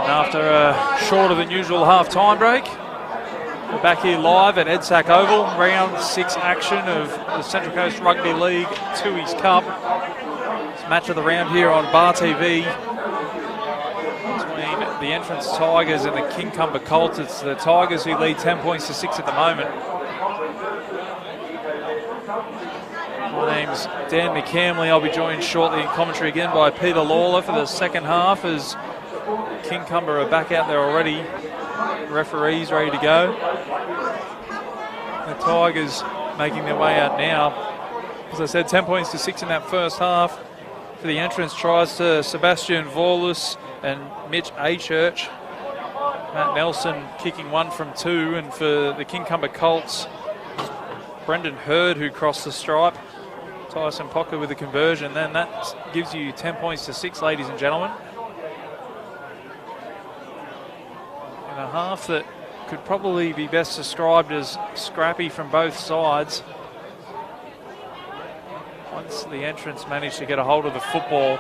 And after a shorter than usual half-time break, we're back here live at EDSAC Oval, round 6 action of the Central Coast Rugby League Tooheys Cup. It's match of the round here on Bar TV between the Entrance Tigers and the Kincumber Colts. It's the Tigers who lead 10 points to 6 at the moment. My name's Dan McCamley. I'll be joined shortly in commentary again by Peter Lawler for the second half as Kincumber are back out there already. Referees ready to go. The Tigers making their way out now. As I said, 10 points to 6 in that first half. For the Entrance tries to Sebastian Vorlus and Mitch Achurch. Matt Nelson kicking 1 from 2, and for the Kincumber Colts, Brendan Hurd who crossed the stripe. Tyson Pocker with the conversion. Then that gives you 10 points to 6, ladies and gentlemen. In a half that could probably be best described as scrappy from both sides. Once the Entrance managed to get a hold of the football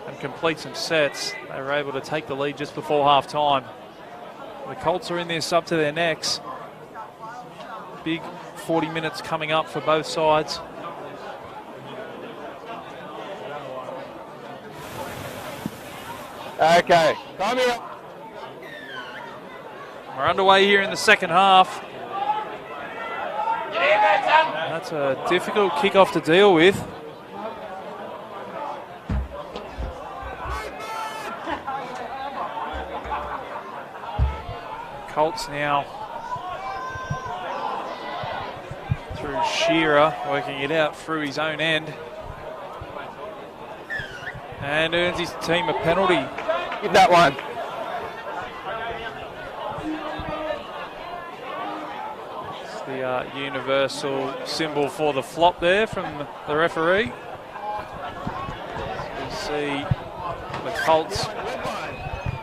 and complete some sets, they were able to take the lead just before half-time. The Colts are in this up to their necks. Big 40 minutes coming up for both sides. Okay, come here. We're underway here in the second half. That's a difficult kick-off to deal with. Colts now through Shearer, working it out through his own end. And earns his team a penalty. Give that one. It's the universal symbol for the flop there from the referee. You see the Colts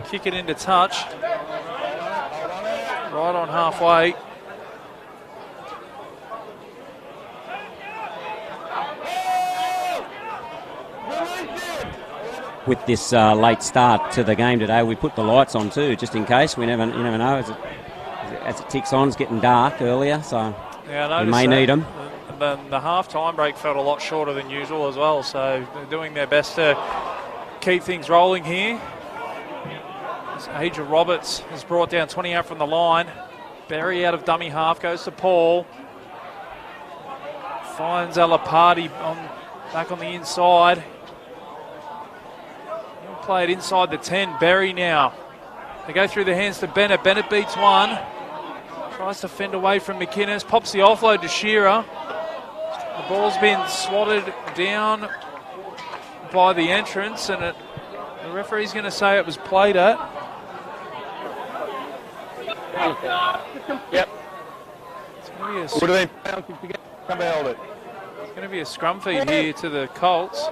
kick it into touch. Right on halfway. With this late start to the game today, we put the lights on too, just in case. You never know as it ticks on. It's getting dark earlier, so yeah, we may need them. The half-time break felt a lot shorter than usual as well, so they're doing their best to keep things rolling here. As Aja Roberts is brought down 20 out from the line. Berry out of dummy half, goes to Paul. Finds Alapati back on the inside. He'll play it inside the 10. Berry now. They go through the hands to Bennett. Bennett beats one. Tries to fend away from McInnes. Pops the offload to Shearer. The ball's been swatted down by the entrance, and the referee's going to say it was played at. Yep. It's going to be Would have been penalty to get come held it. it's going to be a scrum feed here to the Colts.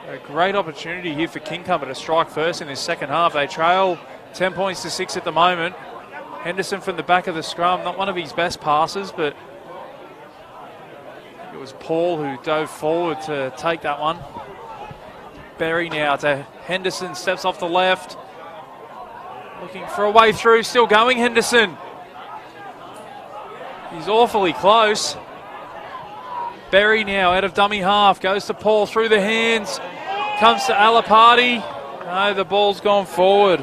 A great opportunity here for Kincumber to strike first in this second half. They trail 10 points to 6 at the moment. Henderson from the back of the scrum, not one of his best passes, but it was Paul who dove forward to take that one. Berry now to Henderson, steps off the left. Looking for a way through, still going Henderson. He's awfully close. Berry now out of dummy half, goes to Paul through the hands. Comes to Alapati. No, the ball's gone forward.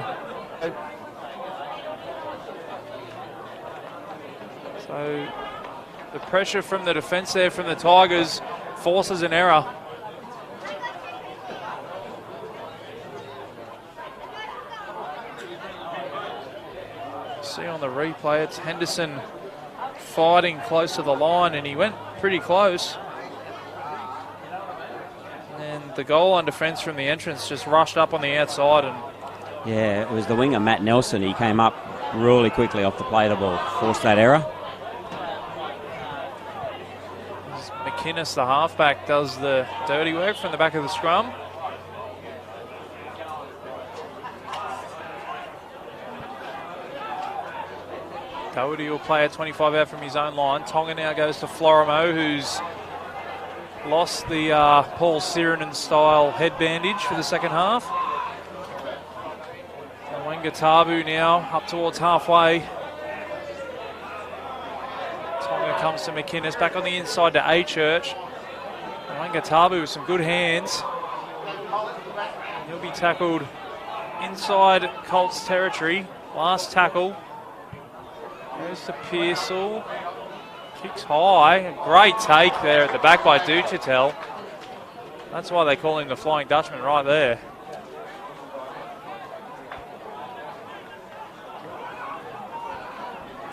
So the pressure from the defence there from the Tigers forces an error. See on the replay, it's Henderson fighting close to the line, and he went pretty close. And the goal on defence from the entrance just rushed up on the outside. And Yeah, it was the winger, Matt Nelson. He came up really quickly off the play of the ball, forced that error. McInnes, the halfback, does the dirty work from the back of the scrum. Doherty will play at 25 out from his own line. Tonga now goes to Florimo, who's lost the Paul Sirenen style head bandage for the second half. Wangatabu now up towards halfway. Tonga comes to McInnes, back on the inside to A-Church. Wangatabu with some good hands. He'll be tackled inside Colts territory. Last tackle. Goes to Pearsall. Kicks high. A great take there at the back by Duchatel. That's why they call him the Flying Dutchman right there.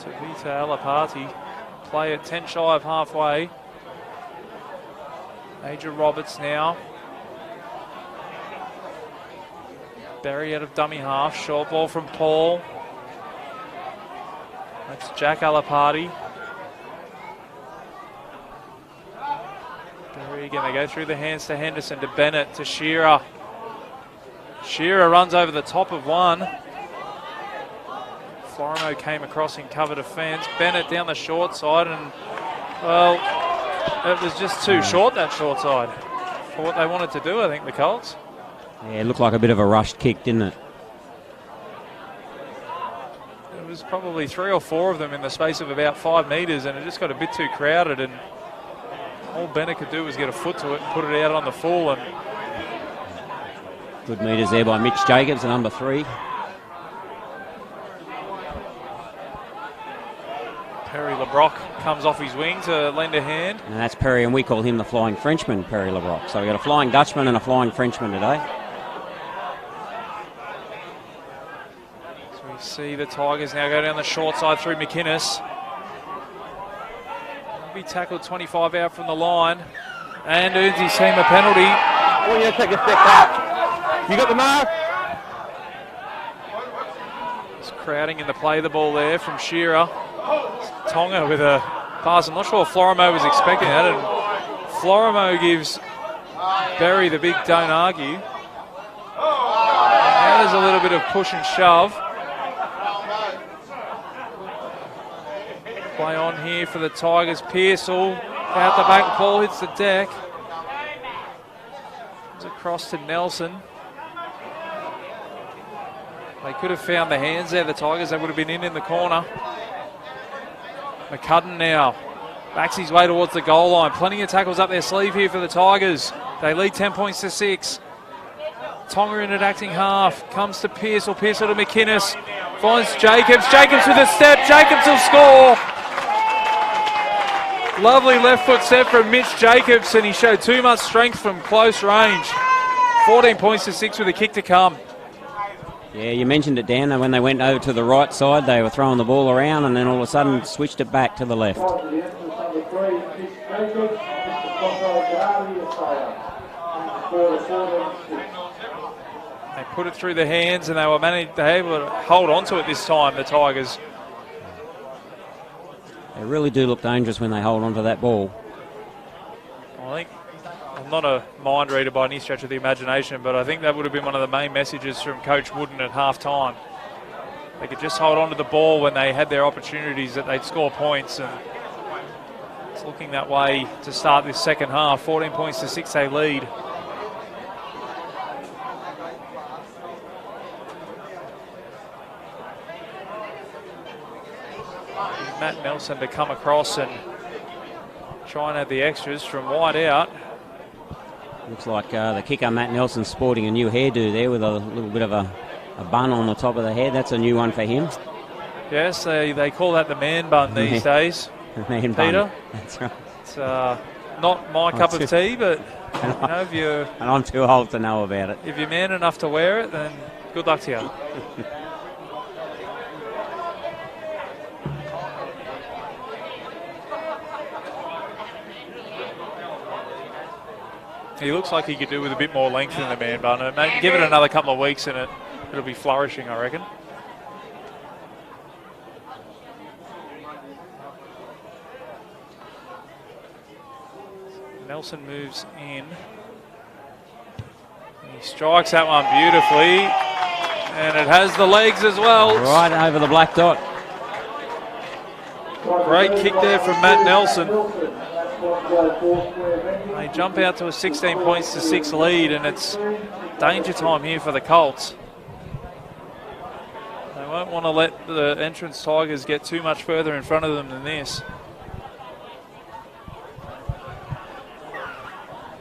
To Vita Alapati. Play at 10 shy of halfway. Aja Roberts now. Berry out of dummy half. Short ball from Paul. That's Jack Alapati. Berry again, they go through the hands to Henderson, to Bennett, to Shearer. Shearer runs over the top of one. Florimo came across in cover defence. Bennett down the short side, and, well, it was just too short, that short side, for what they wanted to do, I think, the Colts. Yeah, it looked like a bit of a rushed kick, didn't it? There was probably 3 or 4 of them in the space of about 5 metres, and it just got a bit too crowded, and all Bennett could do was get a foot to it and put it out on the full. And good metres there by Mitch Jacobs, the number 3. Perry LeBrock comes off his wing to lend a hand. And that's Perry, and we call him the Flying Frenchman, Perry LeBrock. So we've got a Flying Dutchman and a Flying Frenchman today. So we see the Tigers now go down the short side through McInnes. He'll be tackled 25 out from the line and earns his team a penalty. Oh, yeah, take a step back. You got the mark? It's crowding in the play of the ball there from Shearer. Tonga with a pass. I'm not sure Florimo was expecting that, and Florimo gives Berry the big don't argue. Now there's a little bit of push and shove. Play on here for the Tigers. Pearsall out the back, ball hits the deck. Comes across to Nelson. They could have found the hands there, the Tigers. They would have been in the corner. McCudden now Backs his way towards the goal line. Plenty of tackles up their sleeve here for the Tigers. They lead 10 points to 6. Tonga in at acting half. Comes to Pearsall. Pearsall to McInnes. Finds Jacobs. Jacobs with a step. Jacobs will score. Lovely left foot set from Mitch Jacobs, and he showed too much strength from close range. 14 points to 6 with a kick to come. Yeah, you mentioned it, Dan. When they went over to the right side, they were throwing the ball around and then all of a sudden switched it back to the left. They put it through their hands and they were able to hold on to it this time, the Tigers. They really do look dangerous when they hold on to that ball. I'm not a mind reader by any stretch of the imagination, but I think that would have been one of the main messages from Coach Wooden at half-time. They could just hold on to the ball when they had their opportunities that they'd score points, and it's looking that way to start this second half. 14 points to 6 they lead. Matt Nelson to come across and try and have the extras from wide out. Looks like the kicker, Matt Nelson, sporting a new hairdo there with a little bit of a bun on the top of the head. That's a new one for him. Yes, they call that the man bun these days. Man Peter. bun. That's right. It's not my cup of tea, but if you're... And I'm too old to know about it. If you're man enough to wear it, then good luck to you. He looks like he could do with a bit more length in the man bun. Maybe give it another couple of weeks and it'll be flourishing, I reckon. Nelson moves in. He strikes that one beautifully. And it has the legs as well. Right over the black dot. Great kick there from Matt Nelson. They jump out to a 16 points to 6 lead, and it's danger time here for the Colts. They won't want to let the entrance Tigers get too much further in front of them than this.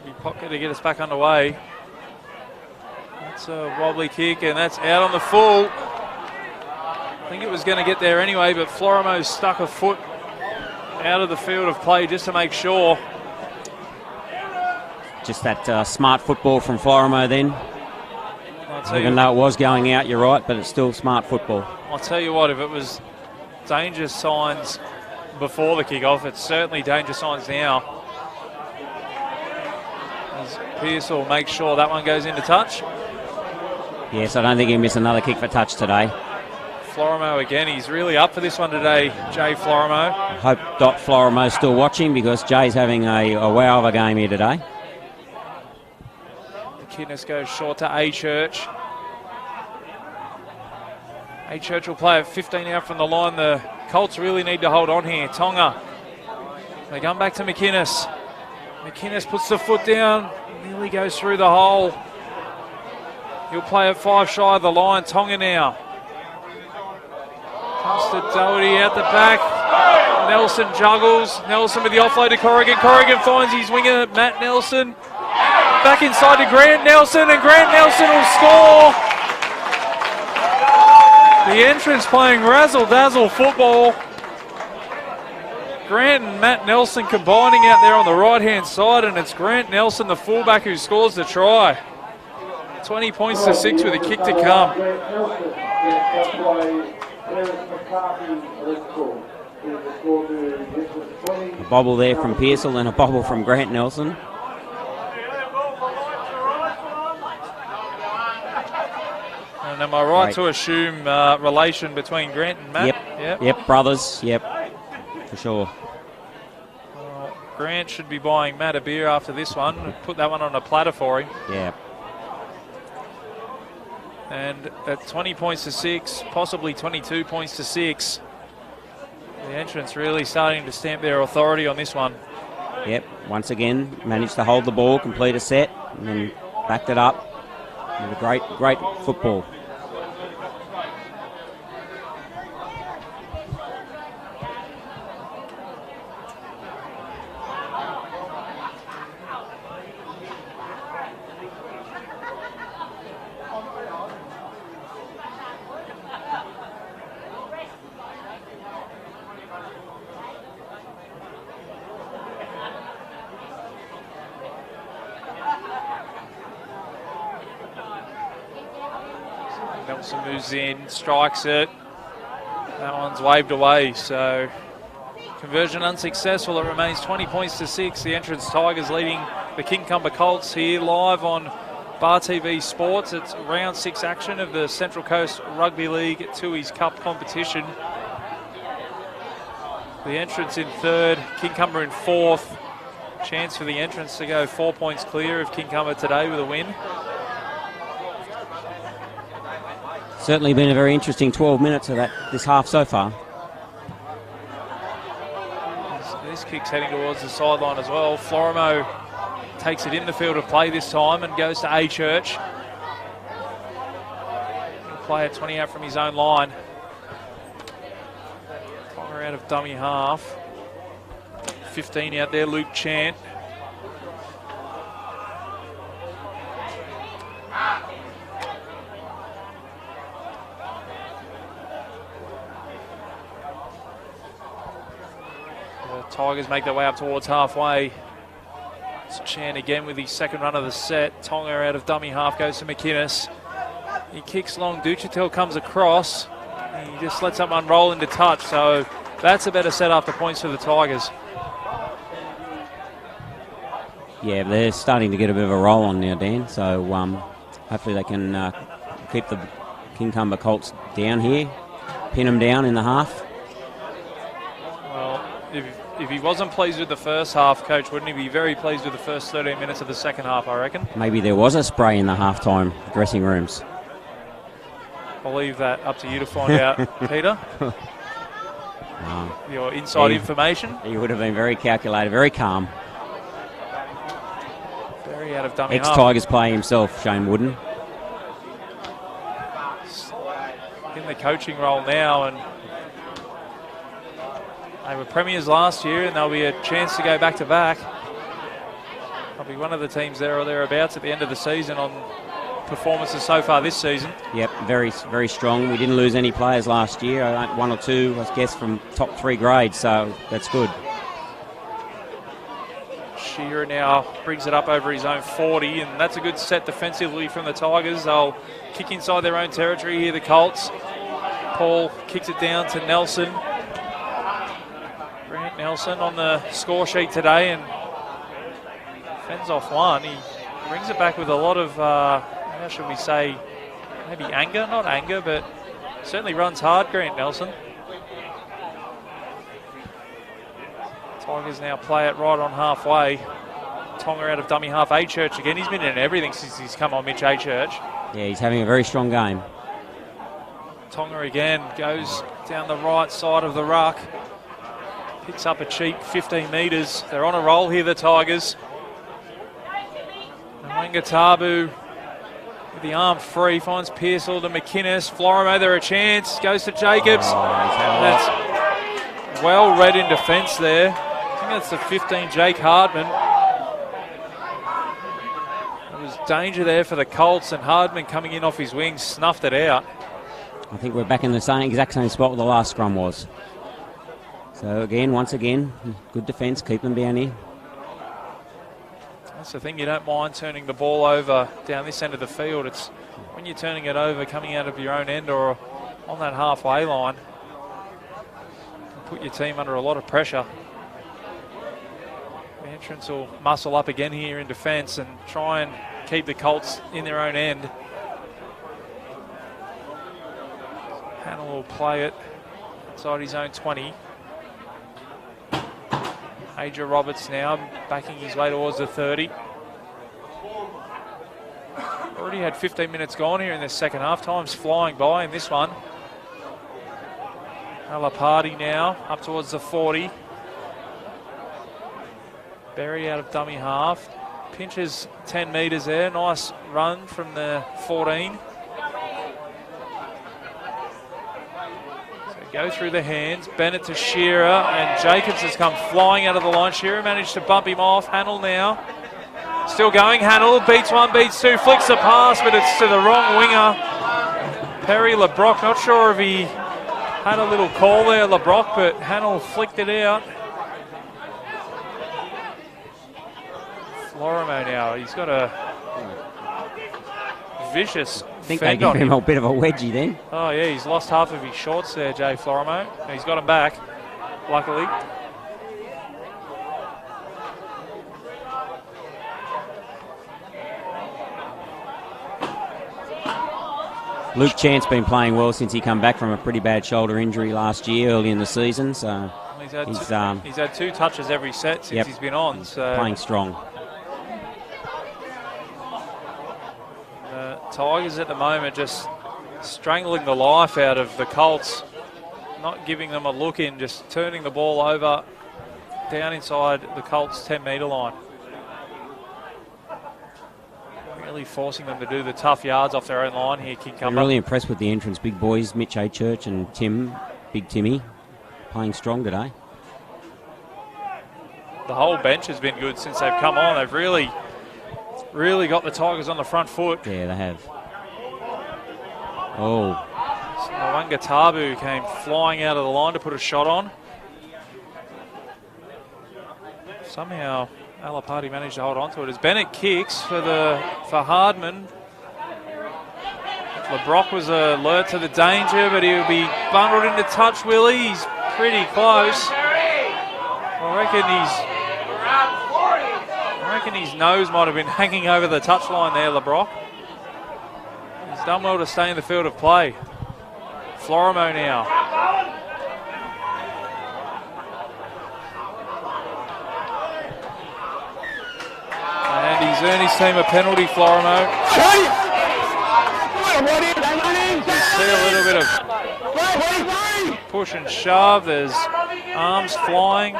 Big pocket to get us back underway. That's a wobbly kick, and that's out on the full. I think it was going to get there anyway, but Florimo stuck a foot out of the field of play just to make sure. Just that smart football from Florimo then. Even though it was going out, you're right, but it's still smart football. I'll tell you what, if it was danger signs before the kick-off, it's certainly danger signs now. As Pearsall makes sure that one goes into touch. Yes, I don't think he'll miss another kick for touch today. Florimo again, he's really up for this one today, Jay Florimo. I hope Dot Florimo's still watching because Jay's having a wow of a game here today. McInnes goes short to A-Church. A-Church will play at 15 out from the line. The Colts really need to hold on here. Tonga. They come back to McInnes. McInnes puts the foot down. Nearly goes through the hole. He'll play at 5 shy of the line. Tonga now. Comes to Doherty out the back. Nelson juggles. Nelson with the offload to Corrigan. Corrigan finds his winger, Matt Nelson. Back inside to Grant Nelson, and Grant Nelson will score. The entrance playing razzle-dazzle football. Grant and Matt Nelson combining out there on the right-hand side, and it's Grant Nelson, the fullback, who scores the try. 20 points to 6 with a kick to come. A bobble there from Pearsall and a bobble from Grant Nelson. And am I right to assume relation between Grant and Matt? Yep, brothers, yep, for sure. Grant should be buying Matt a beer after this one. Put that one on a platter for him. Yeah. And at 20 points to 6, possibly 22 points to 6, the entrance really starting to stamp their authority on this one. Yep, once again, managed to hold the ball, complete a set, and then backed it up with a great football. Nelson moves in, strikes it. That one's waved away, so conversion unsuccessful. It remains 20 points to 6. The Entrance Tigers leading the Kincumber Colts here live on Bar TV Sports. It's round 6 action of the Central Coast Rugby League Tooheys Cup competition. The Entrance in 3rd, Kincumber in 4th. Chance for the Entrance to go 4 points clear of Kincumber today with a win. Certainly been a very interesting 12 minutes of this half so far. This kick's heading towards the sideline as well. Florimo takes it in the field of play this time and goes to A Church. He'll play at 20 out from his own line. Tonga out of dummy half. 15 out there, Luke Chant. Tigers make their way up towards halfway. It's Chan again with his second run of the set. Tonga out of dummy half goes to McInnes. He kicks long. Duchatel comes across. And he just lets someone roll into touch. So that's a better set after points for the Tigers. Yeah, they're starting to get a bit of a roll on now, Dan. So hopefully they can keep the Kincumber Colts down here, pin them down in the half. Well, if he wasn't pleased with the first half, Coach, wouldn't he be very pleased with the first 13 minutes of the second half, I reckon? Maybe there was a spray in the halftime dressing rooms. I'll leave that up to you to find out, Peter. Your inside information. He would have been very calculated, very calm. Very out of dummy half. Ex-Tigers player himself, Shane Wooden. In the coaching role now, and they were premiers last year, and there'll be a chance to go back to back. I'll be one of the teams there or thereabouts at the end of the season on performances so far this season. Yep, very, very strong. We didn't lose any players last year. One or two, I guess, from top 3 grades, so that's good. Shearer now brings it up over his own 40, and that's a good set defensively from the Tigers. They'll kick inside their own territory here, the Colts. Paul kicks it down to Nelson. Grant Nelson on the score sheet today and fends off one. He brings it back with a lot of, how should we say, maybe anger? Not anger, but certainly runs hard, Grant Nelson. Tigers now play it right on halfway. Tonga out of dummy half. A Church again. He's been in everything since he's come on, Mitch A Church. Yeah, he's having a very strong game. Tonga again goes down the right side of the ruck. Picks up a cheap 15 metres. They're on a roll here, the Tigers. Wangatabu with the arm free. Finds Pearsall to McInnes. Florimo, there a chance. Goes to Jacobs. That's well read in defence there. I think that's the 15, Jake Hardman. There was danger there for the Colts, and Hardman coming in off his wings snuffed it out. I think we're back in the exact same spot where the last scrum was. So again, once again, good defence, keep them down here. That's the thing, you don't mind turning the ball over down this end of the field. It's when you're turning it over coming out of your own end or on that halfway line, put your team under a lot of pressure. The Entrance will muscle up again here in defence and try and keep the Colts in their own end. Hannell will play it inside his own 20. Adrian Roberts now backing his way towards the 30. Already had 15 minutes gone here in the second half. Time's flying by in this one. Alapardi now up towards the 40. Berry out of dummy half. Pinches 10 metres there. Nice run from the 14. So go through the hands. Bennett to Shearer, and Jacobs has come flying out of the line. Shearer managed to bump him off. Hannell now. Still going. Hannell beats one, beats two, flicks the pass, but it's to the wrong winger. Perry LeBrock, not sure if he had a little call there, LeBrock, but Hannell flicked it out. Florimo now, he's got a vicious think they fend gave on him a bit of a wedgie then. Oh, yeah, he's lost half of his shorts there, Jay Florimo. He's got him back, luckily. Luke Chant's been playing well since he come back from a pretty bad shoulder injury last year, early in the season. So he's had 2 touches every set since he's been on. He's so playing strong. The Tigers at the moment just strangling the life out of the Colts, not giving them a look in, just turning the ball over down inside the Colts' 10-metre line. Really forcing them to do the tough yards off their own line here, Kincumber. I'm really impressed with the entrance. Big boys, Mitch A. Church and Big Timmy, playing strong today. The whole bench has been good since they've come on. They've really got the Tigers on the front foot. Yeah, they have. Oh. Mwanga Tabu came flying out of the line to put a shot on. Somehow Alapati managed to hold on to it as Bennett kicks for Hardman. LeBrock was alert to the danger, but he'll be bundled into touch, Willie. He's pretty close. I reckon his nose might have been hanging over the touchline there, LeBrock. He's done well to stay in the field of play. Florimo now. And he's earned his team a penalty, Florimo. You see a little bit of push and shove. There's arms flying.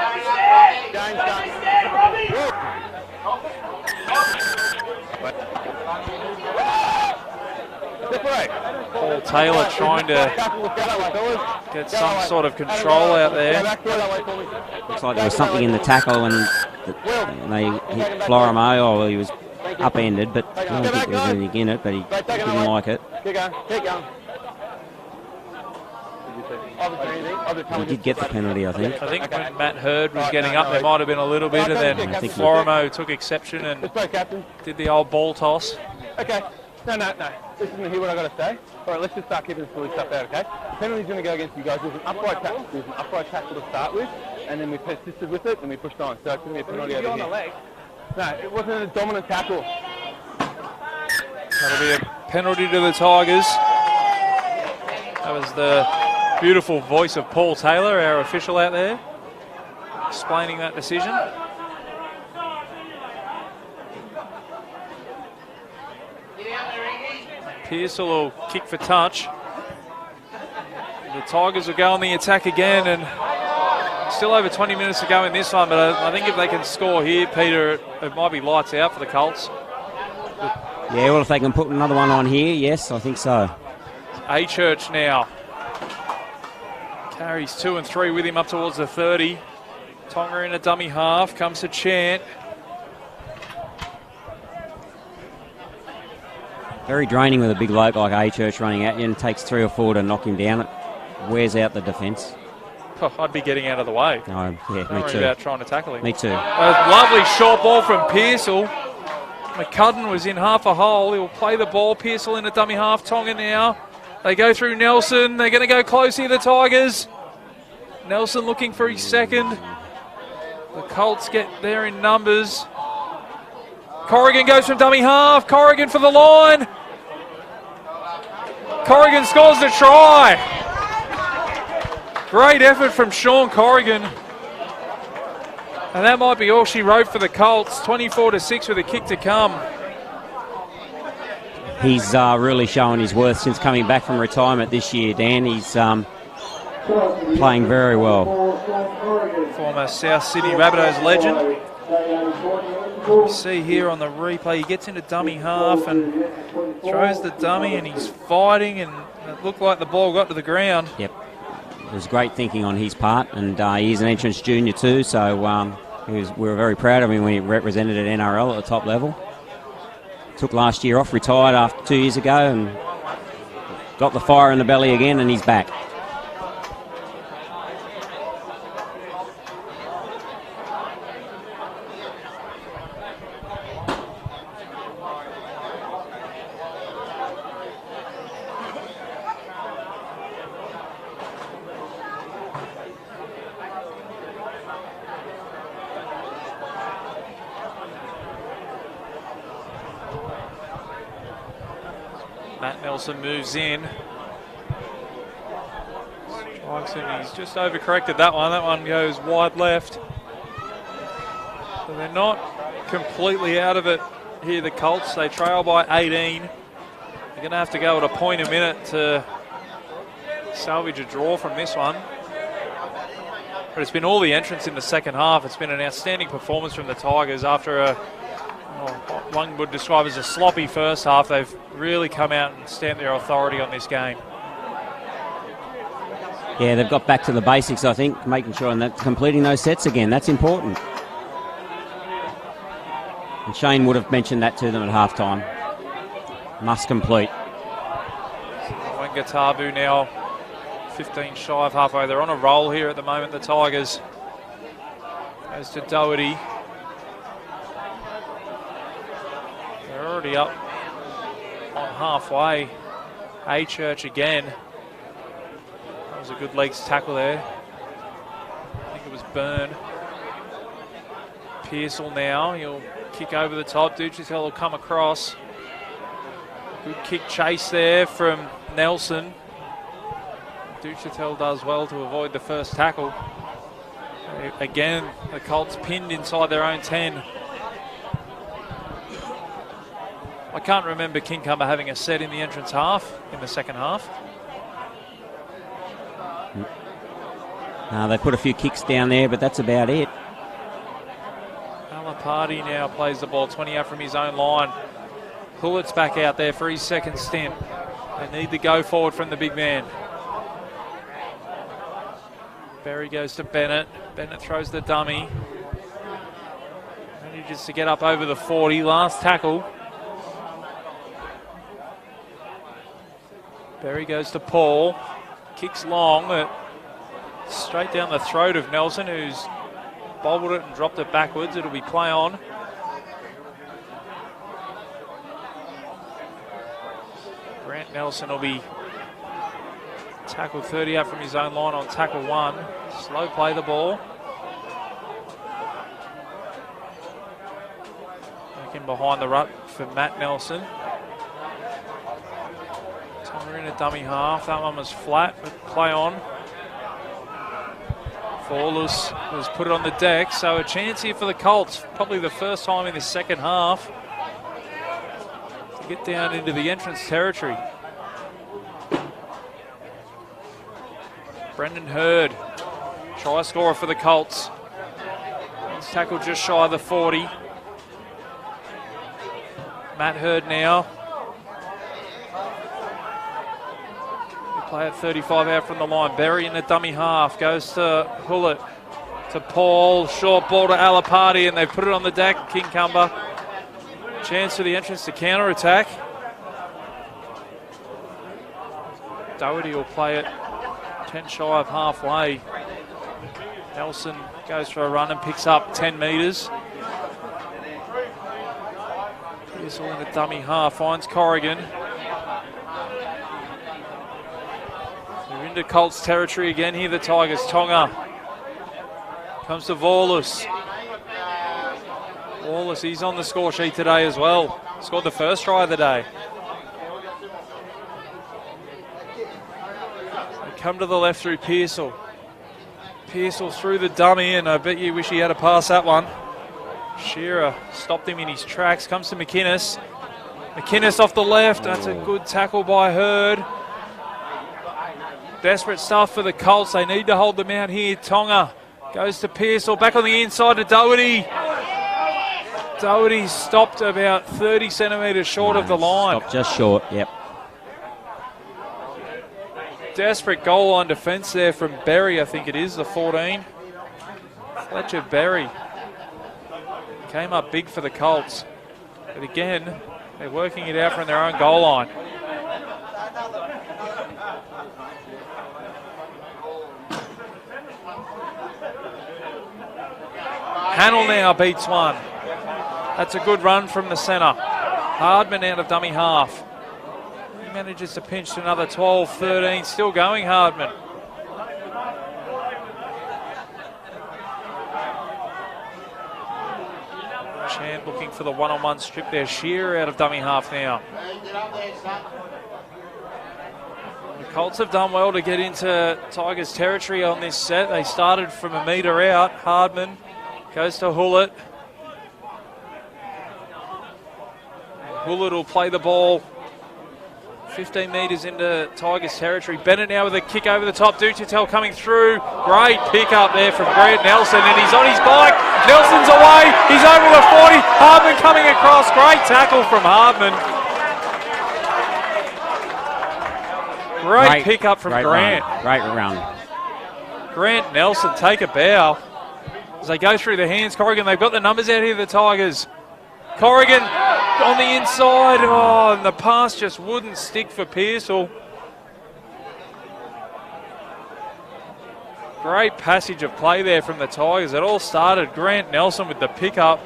Paul Taylor trying to get some sort of control out there. Looks like there was something in the tackle and they hit Florimo. Oh, well, he was upended, but I don't think there was anything in it, but he didn't like it. He did get the penalty, I think. I think when Matt Hurd was getting up, there might have been a little bit, and then I think Florimo took exception and did the old ball toss. Okay. No. Listen to hear what I got to say. All right, let's just start keeping silly stuff out, okay? The penalty's going to go against you guys. There's an upright tackle to start with, and then we persisted with it, and we pushed on. So it's going to be a penalty over here. No, it wasn't a dominant tackle. That'll be a penalty to the Tigers. That was the beautiful voice of Paul Taylor, our official out there, explaining that decision. Pearsall will kick for touch. The Tigers will go on the attack again, and still over 20 minutes to go in this one, but I think if they can score here, Peter, it might be lights out for the Colts. Yeah, well, if they can put another one on here, yes, I think so. A-Church now. Carries 2 and 3 with him up towards the 30. Tonga in a dummy half, comes to Chant. Very draining with a big bloke like A-Church running at you, and it takes 3 or 4 to knock him down. It wears out the defence. Oh, I'd be getting out of the way. No, yeah, Don't me worry too. about trying to tackle him. Me too. A lovely short ball from Pearsall. McCudden was in half a hole. He'll play the ball. Pearsall in a dummy half. Tonga now. They go through Nelson. They're going to go close here, the Tigers. Nelson looking for his second. The Colts get there in numbers. Corrigan goes from dummy half. Corrigan for the line. Corrigan scores the try. Great effort from Sean Corrigan. And that might be all she wrote for the Colts. 24-6 with a kick to come. He's really showing his worth since coming back from retirement this year, Dan. He's playing very well. Former South Sydney Rabbitohs legend. You see here on the replay, he gets into dummy half and throws the dummy, and he's fighting, and it looked like the ball got to the ground. Yep. It was great thinking on his part, and he's an entrance junior too, so we were very proud of him when he represented at NRL at the top level. Took last year off, retired after 2 years ago, and got the fire in the belly again, and he's back. Matt Nelson moves in. Strikes him. He's just overcorrected that one. That one goes wide left. So they're not completely out of it here, the Colts. They trail by 18. They're going to have to go at a point a minute to salvage a draw from this one. But it's been all the entrance in the second half. It's been an outstanding performance from the Tigers after what one would describe as a sloppy first half. They've really come out and stamped their authority on this game. Yeah, they've got back to the basics, I think, making sure and that completing those sets again. That's important. And Shane would have mentioned that to them at halftime. Must complete. Wangatabu now 15 shy of halfway. They're on a roll here at the moment, the Tigers. Goes to Doherty. They're already up on halfway. A-Church again. That was a good legs tackle there. I think it was Byrne. Pearsall now. He'll kick over the top. Duchitel will come across. Good kick chase there from Nelson. Duchitel does well to avoid the first tackle. Again, the Colts pinned inside their own 10. I can't remember Kincumber having a set in the entrance half, in the second half. They put a few kicks down there, but that's about it. Alapati now plays the ball 20 out from his own line. Hullett's back out there for his second stint. They need to go forward from the big man. Berry goes to Bennett. Bennett throws the dummy. Manages to get up over the 40. Last tackle. Berry goes to Paul. Kicks long, but straight down the throat of Nelson, who's bobbled it and dropped it backwards. It'll be play on. Grant Nelson will be tackled 30 out from his own line on tackle 1. Slow play the ball. Back in behind the rut for Matt Nelson. We're in a dummy half. That one was flat, but play on. Fawless has put it on the deck, so a chance here for the Colts. Probably the first time in the second half to get down into the entrance territory. Brendan Hurd, try scorer for the Colts. He's tackled just shy of the 40. Matt Hurd now. Play at 35 out from the line. Berry in the dummy half. Goes to Hullett. To Paul. Short ball to Alapati, and they've put it on the deck. Kincumber. Chance for the entrance to counter-attack. Doherty will play it 10 shy of halfway. Nelson goes for a run and picks up 10 metres. Pearsall in the dummy half. Finds Corrigan. They're into Colts territory again here, the Tigers. Tonga comes to Wallace. Wallace, he's on the score sheet today as well. Scored the first try of the day. They come to the left through Pearsall. Pearsall through the dummy, and I bet you wish he had to pass that one. Shearer stopped him in his tracks. Comes to McInnes. McInnes off the left. That's a good tackle by Hurd. Desperate stuff for the Colts. They need to hold them out here. Tonga goes to Pearsall. Back on the inside to Doherty. Doherty stopped about 30 centimetres short of the line. Stopped just short, yep. Desperate goal line defence there from Berry, I think it is, the 14. Fletcher Berry came up big for the Colts. But again, they're working it out from their own goal line. Hannell now beats one. That's a good run from the centre. Hardman out of dummy half. He manages to pinch to another 12, 13. Still going, Hardman. Chant looking for the one-on-one strip there. Shearer out of dummy half now. The Colts have done well to get into Tigers territory on this set. They started from a metre out. Hardman goes to Hullett. Hullett will play the ball 15 metres into Tigers territory. Bennett now with a kick over the top. Duchatel coming through. Great pick up there from Grant Nelson, and he's on his bike. Nelson's away. He's over the 40. Hardman coming across. Great tackle from Hardman. Great pick up from Grant. Great run. Grant Nelson take a bow as they go through the hands. Corrigan, they've got the numbers out here, the Tigers. Corrigan on the inside. Oh, and the pass just wouldn't stick for Pearsall. Great passage of play there from the Tigers. It all started Grant Nelson with the pickup.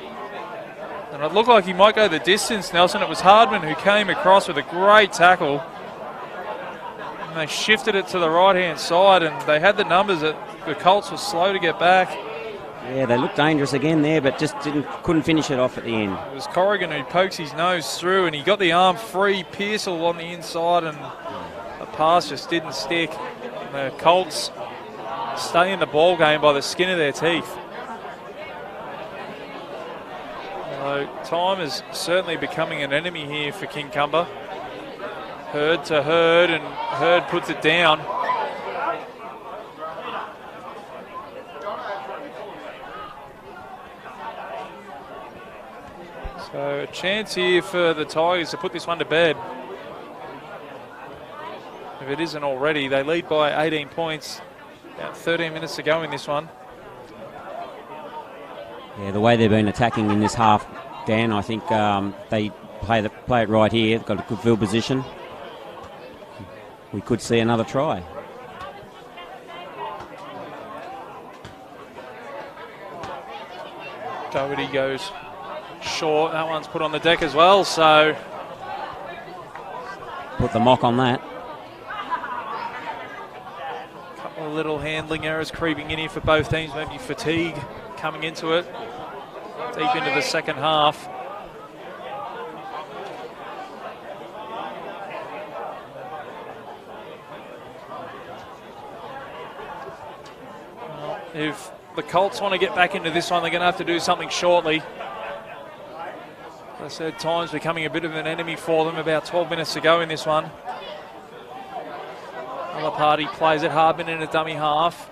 And it looked like he might go the distance, Nelson. It was Hardman who came across with a great tackle. And they shifted it to the right-hand side, and they had the numbers. The Colts were slow to get back. Yeah, they looked dangerous again there, but just couldn't finish it off at the end. It was Corrigan who pokes his nose through, and he got the arm free. Pearsall on the inside, and the pass just didn't stick. And the Colts stay in the ball game by the skin of their teeth. So time is certainly becoming an enemy here for Kincumber. Hurd to Hurd, and Hurd puts it down. So a chance here for the Tigers to put this one to bed. If it isn't already, they lead by 18 points. About 13 minutes to go in this one. Yeah, the way they've been attacking in this half, Dan, I think they play it right here. They've got a good field position. We could see another try. Doherty goes short. That one's put on the deck as well, so put the mock on that. A couple of little handling errors creeping in here for both teams. Maybe fatigue coming into it deep into the second half. If the Colts want to get back into this one, they're going to have to do something shortly. As I said, time's becoming a bit of an enemy for them. About 12 minutes to go in this one. Other party plays it. Hardman in a dummy half.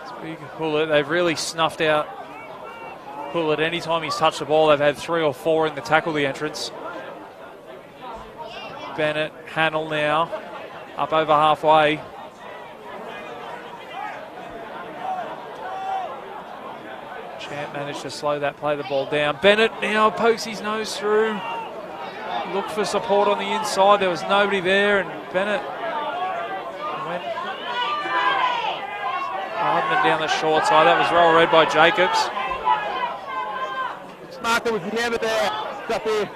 It's big Hullett. They've really snuffed out Hullett. Anytime he's touched the ball, they've had 3 or 4 in the tackle the entrance. Bennett, Hannell now, up over halfway. Champ managed to slow that play the ball down. Bennett now pokes his nose through. Looked for support on the inside. There was nobody there, and Bennett went Hardman down the short side. That was well read by Jacobs. Marker was never there. Stuff here.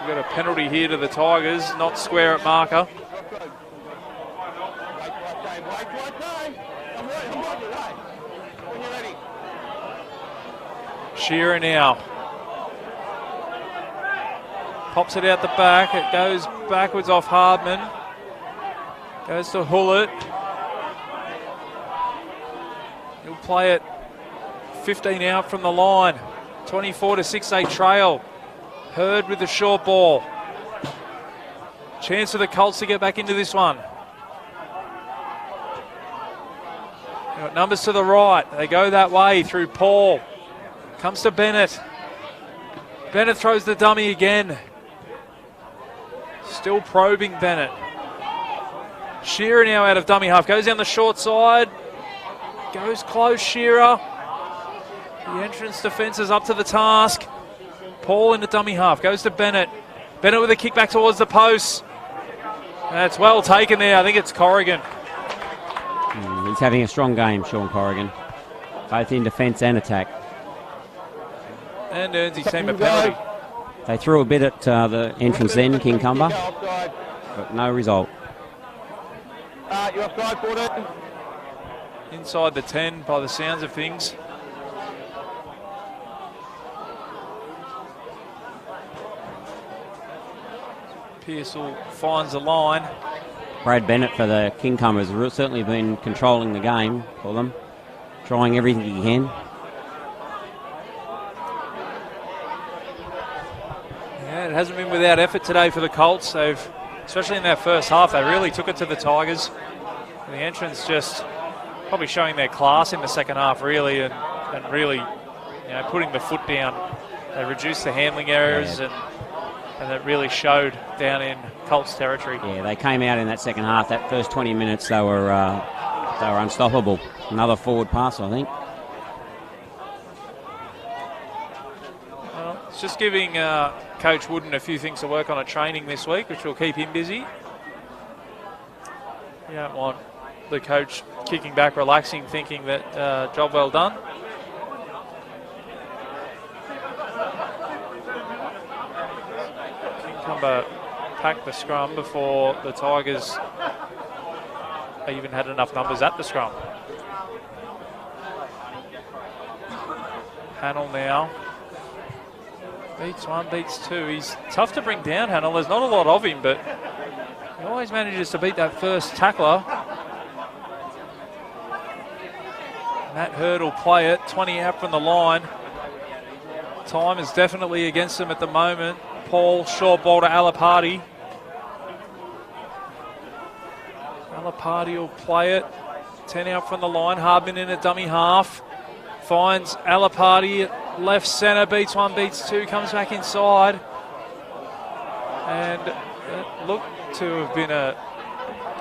We've got a penalty here to the Tigers, not square at marker. Shearer now. Pops it out the back. It goes backwards off Hardman. Goes to Hullett. He'll play it 15 out from the line. 24-6 they trail. Hurd with the short ball. Chance for the Colts to get back into this one. They've got numbers to the right. They go that way through Paul. Comes to Bennett. Bennett throws the dummy again. Still probing Bennett. Shearer now out of dummy half. Goes down the short side. Goes close, Shearer. The entrance defence is up to the task. Paul in the dummy half. Goes to Bennett. Bennett with a kick back towards the post. That's well taken there. I think it's Corrigan. He's having a strong game, Sean Corrigan. Both in defence and attack. And earns his team a penalty. They threw a bit at the entrance then, Kincumber, but no result. You're offside, 14. Inside the 10 by the sounds of things. Pearsall finds the line. Brad Bennett for the Kincumbers has certainly been controlling the game for them, trying everything he can. Yeah, it hasn't been without effort today for the Colts. They've, especially in that first half, they really took it to the Tigers. The entrance just probably showing their class in the second half, really, and really, putting the foot down. They reduced the handling errors, and it really showed down in Colts territory. Yeah, they came out in that second half. That first 20 minutes, they were unstoppable. Another forward pass, I think. Well, it's just giving Coach Wooden a few things to work on at training this week, which will keep him busy. You don't want the coach kicking back, relaxing, thinking that job well done. Kincumber packed the scrum before the Tigers even had enough numbers at the scrum. Hannell now beats one, beats two. He's tough to bring down, Hannell. There's not a lot of him, but he always manages to beat that first tackler. Matt Hurd will play it, 20 out from the line. Time is definitely against them at the moment. Paul, short ball to Alapati. Alapati will play it, 10 out from the line. Hardman in a dummy half. Finds Alapati at left centre, beats one, beats two, comes back inside. And it looked to have been a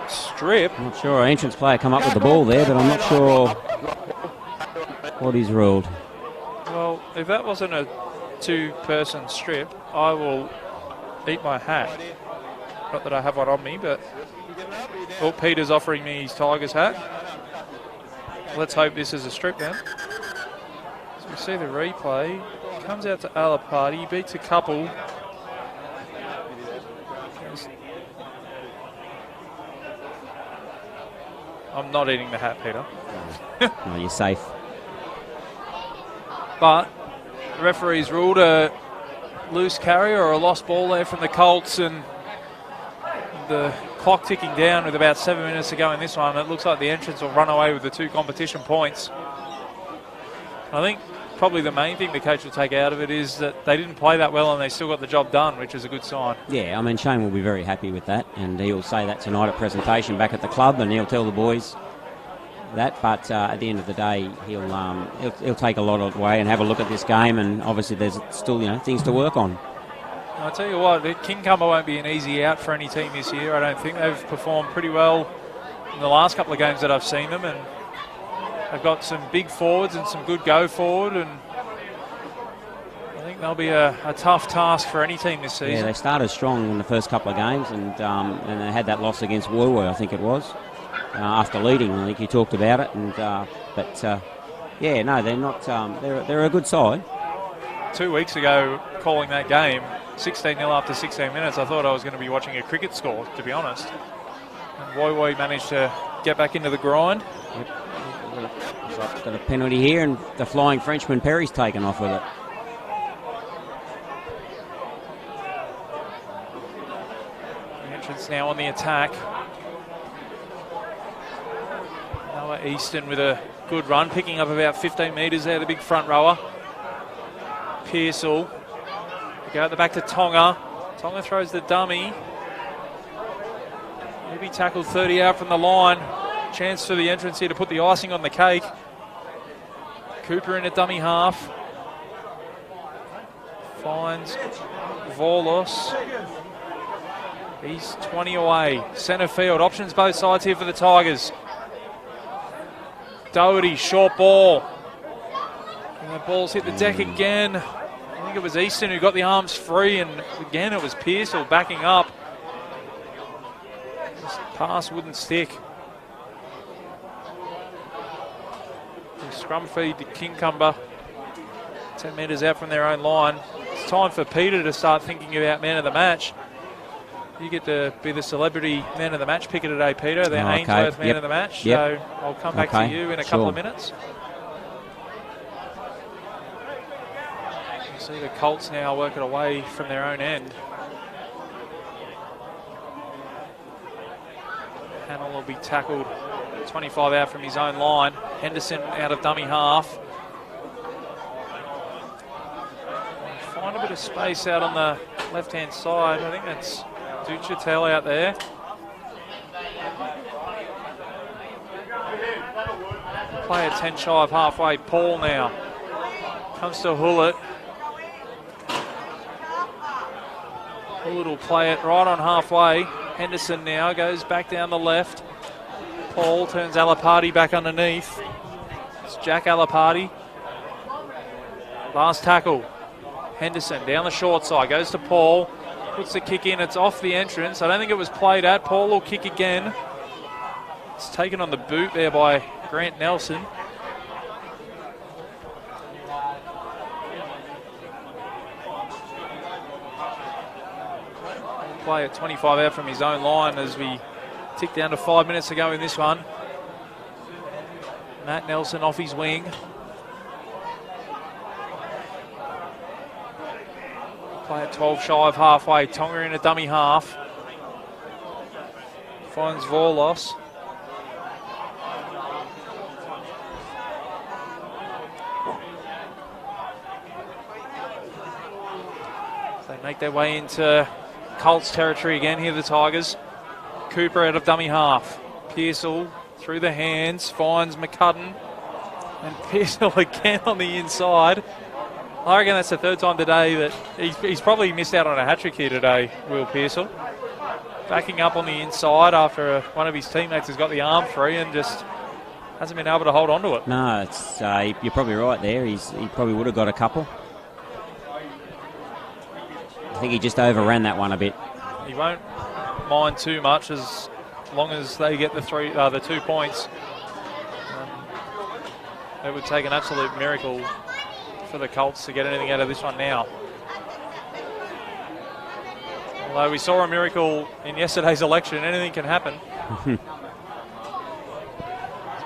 strip. Not sure. Entrance player come up with the ball there, but I'm not sure what he's ruled. Well, if that wasn't a two-person strip, I will eat my hat. Not that I have one on me, but Peter's offering me his Tigers hat. Let's hope this is a strip then. So we see the replay. Comes out to Alapati, beats a couple. I'm not eating the hat, Peter. No, you're safe. But the referee's ruled a loose carry or a lost ball there from the Colts, and the clock ticking down with about 7 minutes to go in this one. It looks like the entrance will run away with the two competition points. I think probably the main thing the coach will take out of it is that they didn't play that well and they still got the job done, which is a good sign. Yeah, I mean, Shane will be very happy with that, and he'll say that tonight at presentation back at the club, and he'll tell the boys that. But at the end of the day, he'll take a lot away and have a look at this game, and obviously there's still things to work on. I'll tell you what, Kincumber won't be an easy out for any team this year. I don't think. They've performed pretty well in the last couple of games that I've seen them, and they've got some big forwards and some good go forward, and I think they'll be a tough task for any team this season. Yeah, they started strong in the first couple of games, and they had that loss against Woolworth, I think it was, after leading. I think you talked about it, and they're not. They're a good side. 2 weeks ago, calling that game 16-0 after 16 minutes, I thought I was going to be watching a cricket score, to be honest. And Woy managed to get back into the grind. Yep. Got a penalty here, and the flying Frenchman Perry's taken off with it. The entrance now on the attack. Noah Easton with a good run, picking up about 15 metres there, the big front rower. Pearsall. Go at the back to Tonga. Tonga throws the dummy. Maybe tackled 30 out from the line. Chance for the entrance here to put the icing on the cake. Cooper in a dummy half. Finds Vorlos. He's 20 away. Centre field. Options both sides here for the Tigers. Doherty, short ball. And the ball's hit the deck again. I think it was Easton who got the arms free, and again it was Pearsall backing up. This pass wouldn't stick. The scrum feed to Kincumber. 10 metres out from their own line. It's time for Peter to start thinking about man of the match. You get to be the celebrity man of the match picker today, Peter. The Ainsworth man of the match. So I'll come back to you in a couple of minutes. You see the Colts now working away from their own end. Hannell will be tackled 25 out from his own line. Henderson out of dummy half. Find a bit of space out on the left-hand side. I think that's Duchatel out there. Play at 10 shy of halfway. Paul now comes to Hullett. Hullett will play it right on halfway. Henderson now goes back down the left. Paul turns Alapati back underneath. It's Jack Alapati. Last tackle. Henderson down the short side, goes to Paul. Puts the kick in, it's off the entrance. I don't think it was played at. Paul will kick again. It's taken on the boot there by Grant Nelson. Play at 25 out from his own line as we tick down to 5 minutes to go in this one. Matt Nelson off his wing. Play at 12 shy of halfway. Tonga in a dummy half. Finds Vorlos. They make their way into Colts territory again. Here the Tigers. Cooper out of dummy half. Pearsall through the hands. Finds McCudden. And Pearsall again on the inside. I reckon that's the third time today that he's probably missed out on a hat-trick here today, Will Pearsall. Backing up on the inside after one of his teammates has got the arm free and just hasn't been able to hold on to it. No, it's you're probably right there. He probably would have got a couple. I think he just overran that one a bit. He won't mind too much as long as they get the 2 points. It would take an absolute miracle for the Colts to get anything out of this one now. Although we saw a miracle in yesterday's election, anything can happen. It's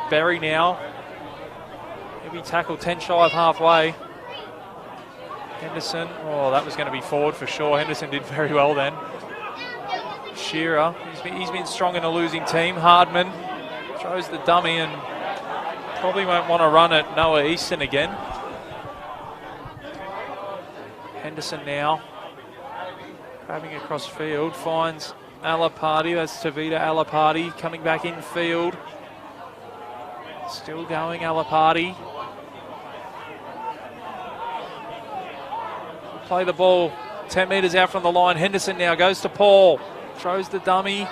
Berry now. He'll be tackled 10 shy of halfway. Henderson, oh, that was going to be forward for sure. Henderson did very well then. Shearer, he's been strong in a losing team. Hardman throws the dummy and probably won't want to run at Noah Easton again. Henderson now grabbing across field, finds Alapati. That's Tavita Alapati coming back in field. Still going Alapati. Play the ball 10 metres out from the line. Henderson now goes to Paul. Throws the dummy.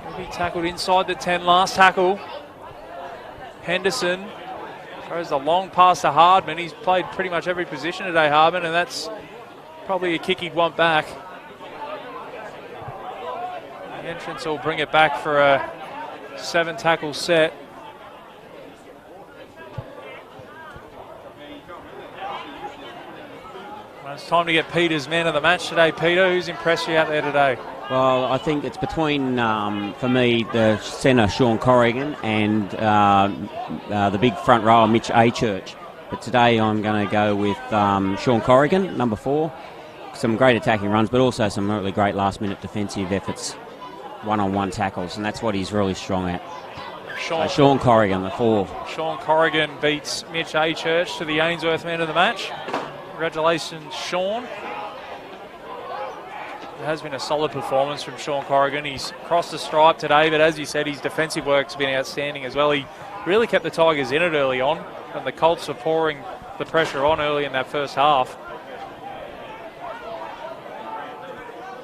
He'll be tackled inside the 10. Last tackle. Henderson throws a long pass to Hardman. He's played pretty much every position today, Hardman, and that's probably a kick he'd want back. The entrance will bring it back for a 7-tackle set. Well, it's time to get Peter's man of the match today. Peter, who's impressed you out there today? Well, I think it's between, for me, the centre, Sean Corrigan, and the big front rower, Mitch Achurch. But today I'm going to go with Sean Corrigan, number 4. Some great attacking runs, but also some really great last-minute defensive efforts, one-on-one tackles, and that's what he's really strong at. Sean Corrigan, the 4. Sean Corrigan beats Mitch Achurch to the Ainsworth man of the match. Congratulations, Sean. It has been a solid performance from Sean Corrigan. He's crossed the stripe today, but as you said, his defensive work's been outstanding as well. He really kept the Tigers in it early on, and the Colts were pouring the pressure on early in that first half.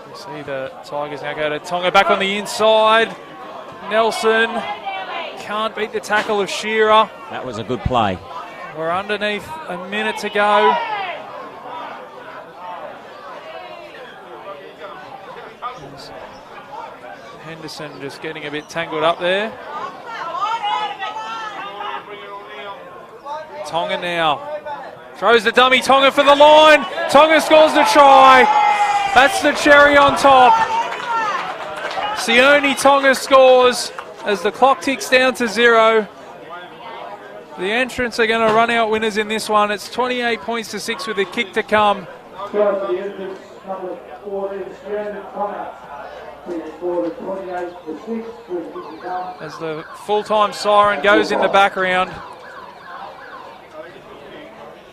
You see the Tigers now go to Tonga back on the inside. Nelson can't beat the tackle of Shearer. That was a good play. We're underneath a minute to go. Henderson just getting a bit tangled up there. Tonga now throws the dummy. Tonga for the line. Tonga scores the try. That's the cherry on top. Sione Tonga scores as the clock ticks down to 0. The entrants are going to run out winners in this one. It's 28 points to 6 with a kick to come. As the full-time siren goes in the background.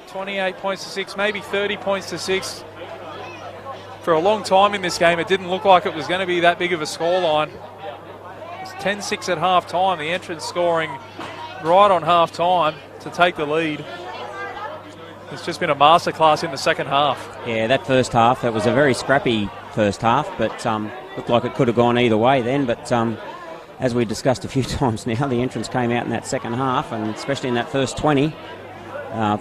28 points to 6, maybe 30 points to 6. For a long time in this game, it didn't look like it was going to be that big of a scoreline. It's 10-6 at half-time. The entrance scoring right on half-time to take the lead. It's just been a masterclass in the second half. Yeah, that first half, that was a very scrappy first half, but looked like it could have gone either way then. But as we discussed a few times now, the entrance came out in that second half, and especially in that first 20,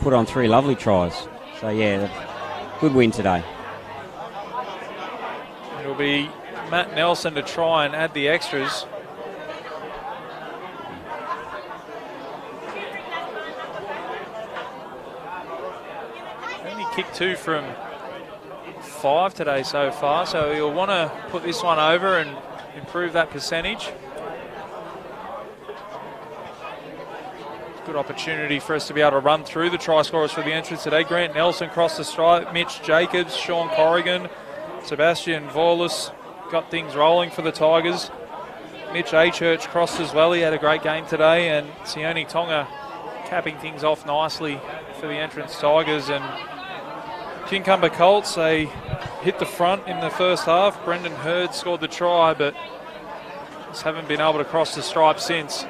put on 3 lovely tries. So, yeah, good win today. It'll be Matt Nelson to try and add the extras. Only kicked 2 from 5 today so far, so he'll want to put this one over and improve that percentage. Good opportunity for us to be able to run through the try scorers for the entrance today. Grant Nelson crossed the stripe, Mitch Jacobs, Sean Corrigan, Sebastian Vorlus got things rolling for the Tigers. Mitch Achurch crossed as well. He had a great game today, and Sione Tonga capping things off nicely for the entrance Tigers. And Kincumber Colts, they hit the front in the first half. Brendan Hurd scored the try, but just haven't been able to cross the stripe since.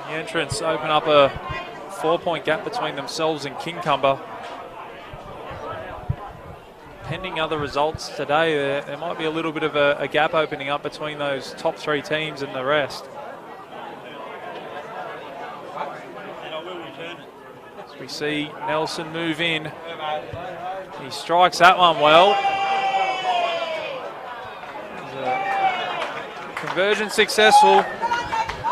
The entrance open up a 4-point gap between themselves and Kincumber. Pending other results today, there might be a little bit of a gap opening up between those top 3 teams and the rest. As we see Nelson move in, he strikes that one well. Conversion successful.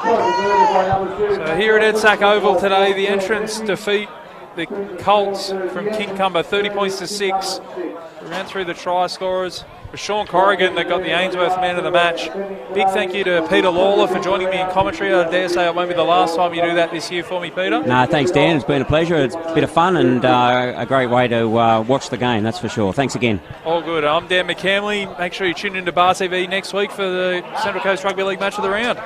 So here at EDSAC Oval today, the entrance defeat the Colts from Kincumber, 30 points to 6. We ran through the try scorers. It was Sean Corrigan that got the Ainsworth man of the match. Big thank you to Peter Lawler for joining me in commentary. I dare say it won't be the last time you do that this year for me, Peter. No, thanks, Dan. It's been a pleasure. It's a bit of fun and a great way to watch the game, that's for sure. Thanks again. All good. I'm Dan McCamley. Make sure you tune into Bar TV next week for the Central Coast Rugby League match of the round.